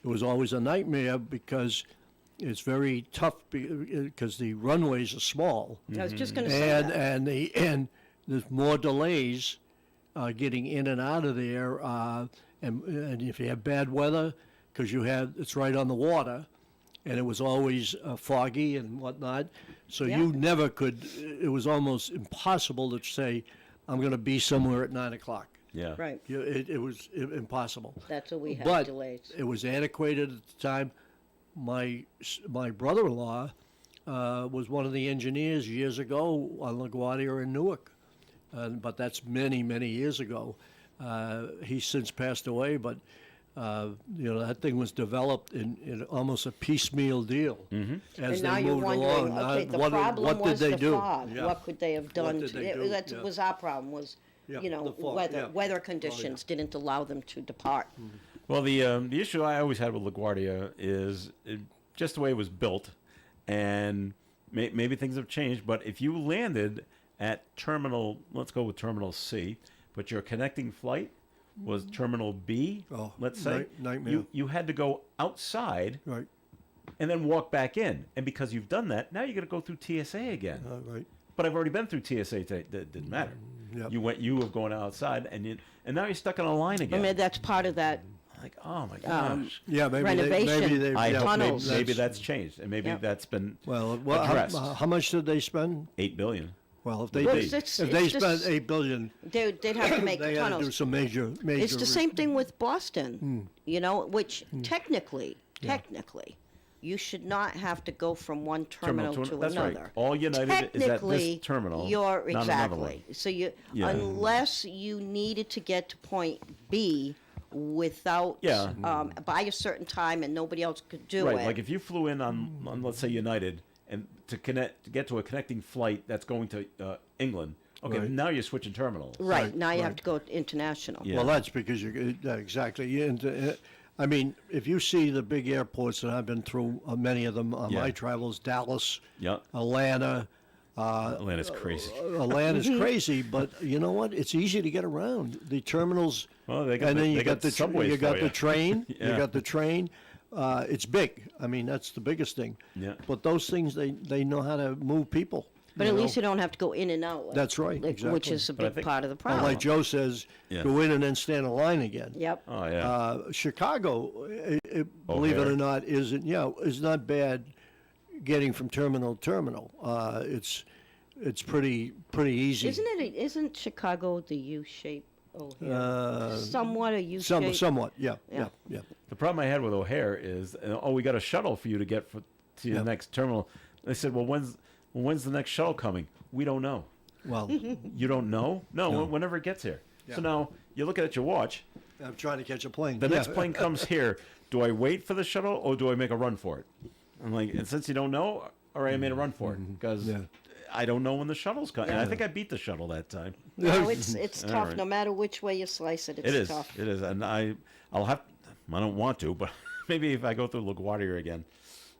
S3: It was always a nightmare because it's very tough because the runways are small.
S4: I was just going to say that.
S3: And there's more delays getting in and out of there. And if you have bad weather, because it's right on the water, and it was always foggy and whatnot, so you never could. It was almost impossible to say, "I'm going to be somewhere at 9 o'clock."
S2: Yeah.
S4: Right.
S3: It was impossible.
S4: That's what we had,
S3: but
S4: delays.
S3: It was antiquated at the time. My brother-in-law was one of the engineers years ago on LaGuardia in Newark, but that's many, many years ago. He's since passed away, but that thing was developed in almost a piecemeal deal as
S4: and now
S3: they
S4: you're
S3: moved
S4: wondering,
S3: along.
S4: okay, the
S3: what
S4: problem
S3: did
S4: was
S3: they
S4: the
S3: do?
S4: fog.
S3: Yeah.
S4: What could they have done?
S3: What did they do?
S4: That was our problem. Was
S3: the fog,
S4: weather conditions didn't allow them to depart.
S2: Well, the issue I always had with LaGuardia is just the way it was built, and maybe things have changed. But if you landed at let's go with Terminal C, but your connecting flight was Terminal B, let's say,
S3: nightmare.
S2: You had to go outside,
S3: right,
S2: and then walk back in. And because you've done that, now you got to go through TSA again.
S3: Right.
S2: But I've already been through TSA. That didn't matter.
S3: Yep.
S2: You have gone outside, and now you're stuck on a line again.
S4: I mean, that's part of that.
S2: Like, oh my gosh.
S4: Renovation.
S2: I hope
S4: tunnels.
S2: maybe that's changed, and maybe that's been
S3: addressed. How much did they spend?
S2: $8 billion.
S3: Well, if they spent $8 billion,
S4: they'd have to make
S3: they
S4: the
S3: had
S4: tunnels.
S3: to do some major.
S4: It's the same thing with Boston, which technically, you should not have to go from one terminal to
S2: that's
S4: another.
S2: Right. All United is at this terminal.
S4: You're
S2: not another one.
S4: exactly. So unless you needed to get to point B without by a certain time and nobody else could do it.
S2: Right. Like if you flew in on let's say United and to get to a connecting flight that's going to England. Okay,
S3: Right.
S2: now you're switching terminals.
S4: Right. Now you have to go international.
S3: Well, that's because exactly. I mean, if you see the big airports, and I've been through many of them on my travels, Dallas, Atlanta.
S2: Atlanta's crazy.
S3: Atlanta's crazy, but you know what? It's easy to get around. The terminals,
S2: well, they got
S3: and then you got the
S2: subways
S3: you got
S2: for
S3: the train.
S2: Yeah.
S3: You got the train. It's big. I mean, that's the biggest thing.
S2: Yeah.
S3: But those things, they know how to move people.
S4: But at least you don't have to go in and out.
S3: That's right, exactly.
S4: Which is a big part of the problem.
S3: Like Joe says, go in and then stand in line again.
S4: Yep.
S2: Oh yeah.
S3: Chicago, believe it or not, is not bad getting from terminal to terminal. It's pretty easy.
S4: Isn't Chicago the U shape? Somewhat a U shape.
S3: Somewhat, yeah.
S2: The problem I had with O'Hare is, we got a shuttle for you to get to the next terminal. They said, well, when's the next shuttle coming? We don't know.
S3: Well,
S2: you don't know? No, whenever it gets here.
S3: Yeah.
S2: So now you're looking at your watch.
S3: I'm trying to catch a plane.
S2: The next plane comes here. Do I wait for the shuttle or do I make a run for it? I'm like, and since you don't know, all right, I made a run for it because I don't know when the shuttle's coming. And I think I beat the shuttle that time.
S4: No, it's
S2: All
S4: tough.
S2: right.
S4: No matter which way you slice it, it's
S2: It is.
S4: tough.
S2: It is. And I don't want to, but maybe if I go through LaGuardia again.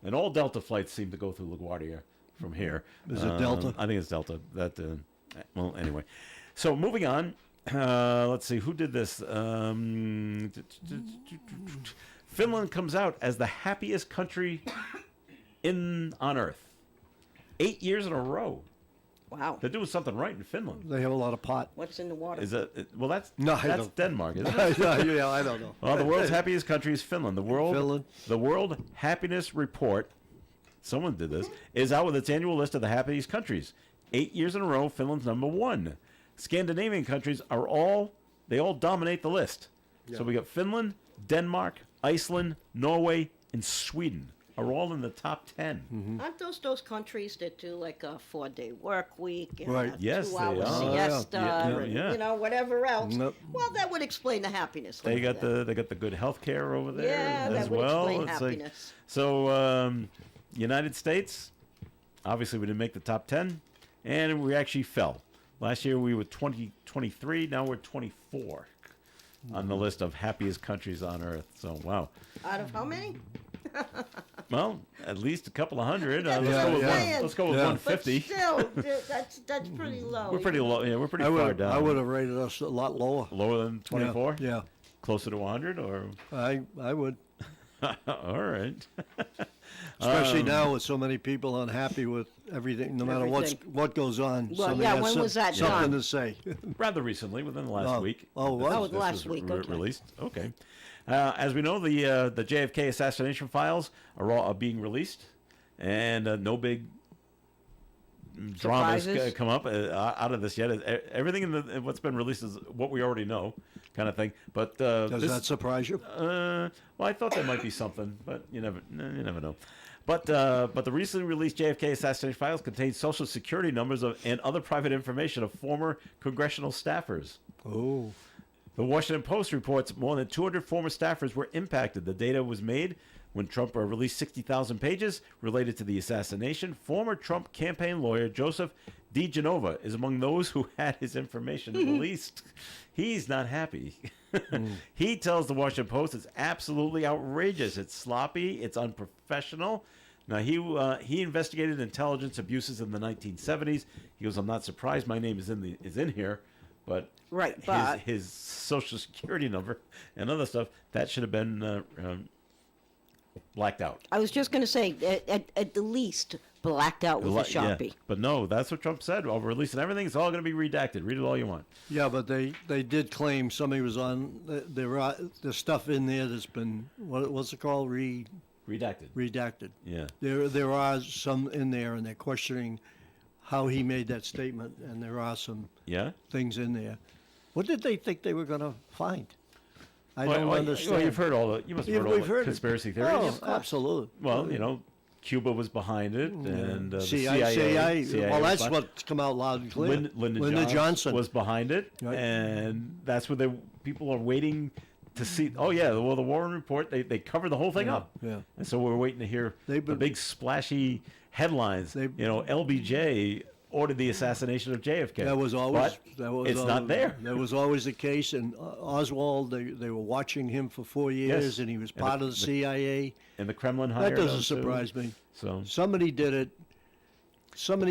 S2: And all Delta flights seem to go through LaGuardia from here.
S3: Is it Delta?
S2: I think it's Delta. Well, anyway. So moving on. Let's see. Who did this? Finland comes out as the happiest country on Earth. 8 years in a row.
S4: Wow.
S2: They're doing something right in Finland.
S3: They have a lot of pot.
S4: What's in the water?
S2: Is that well? That's
S3: don't.
S2: Denmark, isn't it?
S3: Yeah, I don't know.
S2: Well, the world's happiest country is Finland. The World Happiness Report. Someone did this. Is out with its annual list of the happiest countries. 8 years in a row, Finland's number one. Scandinavian countries all dominate the list.
S3: Yeah.
S2: So we got Finland, Denmark, Iceland, Norway, and Sweden are all in the top 10.
S4: Aren't those countries that do like a 4-day work week and
S3: Right.
S4: a
S2: Yes, they
S4: 2-hour
S2: are.
S4: siesta and
S2: Yeah.
S4: you know whatever else?
S3: Nope.
S4: Well, that would explain the happiness.
S2: They got
S4: level
S2: the good health care over there
S4: Yeah,
S2: as
S4: that would
S2: well.
S4: explain
S2: It's like-
S4: happiness.
S2: so United States, obviously we didn't make the top 10, and we actually fell. Last year we were 23, now we're 24 on the list of happiest countries on Earth. So wow.
S4: Out of how many?
S2: Well, at least a couple of hundred.
S4: That's
S2: Let's,
S4: what
S2: go
S4: I'm
S2: with
S4: saying.
S2: let's go with
S3: Yeah.
S2: 150.
S4: But still, that's pretty low.
S2: We're pretty low. Yeah, we're pretty
S3: I
S2: far
S3: would
S2: down.
S3: I would have rated us a lot lower.
S2: Lower than 24?
S3: Yeah.
S2: Closer to 100 or?
S3: I would.
S2: All right.
S3: Especially now with so many people unhappy with everything, no matter what goes on.
S4: Well,
S3: somebody
S4: yeah,
S3: has
S4: when was that
S3: something
S4: done?
S3: to say.
S2: Rather recently, within the last week.
S3: Oh, it was?
S4: Oh,
S2: This
S4: last week, okay.
S2: Released. Okay. As we know, the JFK assassination files are being released, and no big dramas
S4: Surprises?
S2: come up out of this yet. Everything in what's been released is what we already know, kind of thing. But
S3: Does that surprise you?
S2: well, I thought there might be something, but you never know. But the recently released JFK assassination files contain Social Security numbers and other private information of former congressional staffers.
S3: Oh.
S2: The Washington Post reports more than 200 former staffers were impacted. The data was made when Trump released 60,000 pages related to the assassination. Former Trump campaign lawyer Joseph DeGenova is among those who had his information released. He's not happy. He tells the Washington Post it's absolutely outrageous. It's sloppy. It's unprofessional. Now, he investigated intelligence abuses in the 1970s. He goes, I'm not surprised my name is in here, but his Social Security number and other stuff, that should have been blacked out.
S4: I was just going to say, at the least, blacked out with a Sharpie.
S2: Yeah. But no, that's what Trump said. I'll release everything. It's all going to be redacted. Read it all you want.
S3: Yeah, but they did claim somebody was on. There's stuff in there that's been what's it called?
S2: Redacted.
S3: Redacted.
S2: Yeah.
S3: There are some in there, and they're questioning how he made that statement, and there are some things in there. What did they think they were going to find? I don't understand.
S2: Well, you must have heard all the conspiracy theories.
S3: Oh, absolutely.
S2: Well, Cuba was behind it, and the
S3: CIA. Well, that's what's come out loud and clear.
S2: Lyndon Johnson was behind it, and that's where people are waiting to see. Oh yeah, well, the Warren Report, they covered the whole thing up.
S3: Yeah.
S2: And so we're waiting to hear the big splashy headlines. LBJ ordered the assassination of JFK.
S3: That was always.
S2: It's not there.
S3: That was always the case. And Oswald, they were watching him for 4 years, and he was part of the CIA.
S2: And the Kremlin hired him.
S3: That doesn't surprise me.
S2: So
S3: somebody did it.
S2: And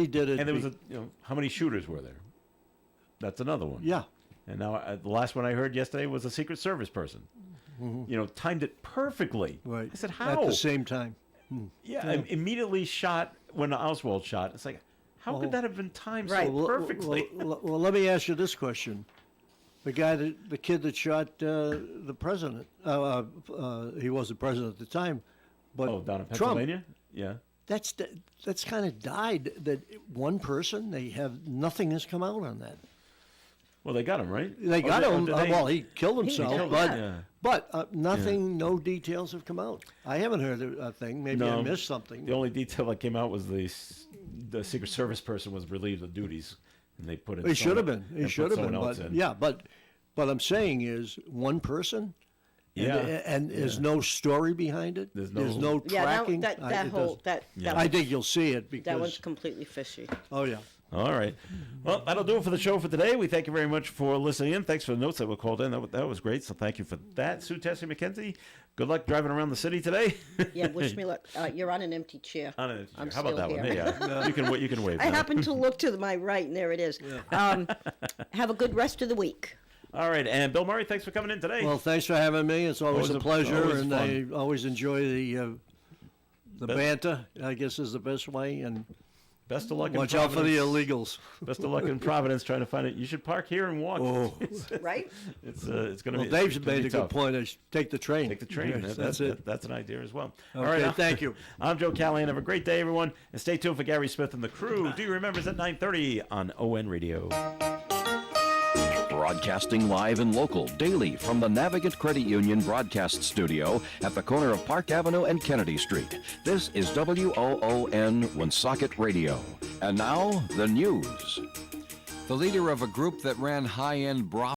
S2: there was how many shooters were there? That's another one.
S3: Yeah.
S2: And now the last one I heard yesterday was a Secret Service person.
S3: Mm-hmm.
S2: Timed it perfectly.
S3: Right.
S2: I said, how?
S3: At the same time.
S2: Yeah, immediately shot when Oswald shot. It's like, how could that have been timed so perfectly?
S3: Well, let me ask you this question: the kid that shot the president, he wasn't president at the time, but
S2: down in
S3: Trump,
S2: Pennsylvania, yeah.
S3: That's kind of died. That one person, nothing has come out on that.
S2: Well, they got him, right?
S3: They got him. Well, he killed himself, but nothing.
S2: Yeah.
S3: No details have come out. I haven't heard a thing. Maybe I missed something.
S2: The only detail that came out was the Secret Service person was relieved of duties, and they put it.
S3: He should have been. He should have been.
S2: But
S3: but I'm saying is one person,
S2: Yeah.
S3: And there's no story behind it.
S2: There's
S3: no
S4: Yeah,
S3: tracking.
S4: that
S3: It
S4: whole
S3: doesn't-
S4: that
S2: Yeah.
S3: I think you'll see it because
S4: that one's completely fishy.
S3: Oh yeah.
S2: All right. Well, that'll do it for the show for today. We thank you very much for listening in. Thanks for the notes that were called in. That was great. So thank you for that. Sue Tessie McKenzie, good luck driving around the city today.
S4: Yeah, wish me luck. You're on an empty chair.
S2: On an empty chair.
S4: I'm
S2: How about
S4: still
S2: that one?
S4: here.
S2: Yeah. You can wave.
S4: I
S2: now.
S4: happen to look to my right, and there it is. Have a good rest of the week.
S2: All right. And Bill Murray, thanks for coming in today.
S3: Well, thanks for having me. It's always a pleasure,
S2: always
S3: and
S2: fun.
S3: I always enjoy the banter. I guess is the best way. And
S2: best of luck.
S3: Watch
S2: in
S3: out for the
S2: Providence.
S3: illegals.
S2: Best of luck in Providence trying to find it. You should park here and walk.
S3: Oh.
S4: Right?
S2: It's going to
S3: Well,
S2: be.
S3: Dave's
S2: it's gonna
S3: made
S2: be
S3: a good
S2: tough.
S3: point. I should take the train.
S2: Take the train.
S3: Yes, that's it.
S2: That's an idea as well.
S3: Okay,
S2: All right.
S3: thank you.
S2: I'm Joe Callahan. Have a great day, everyone, and stay tuned for Gary Smith and the crew. Do you remember? It's at 9:30 on ON Radio.
S1: Broadcasting live and local daily from the Navigant Credit Union broadcast studio at the corner of Park Avenue and Kennedy Street. This is WOON Woonsocket Radio. And now, the news. The leader of a group that ran high-end brothels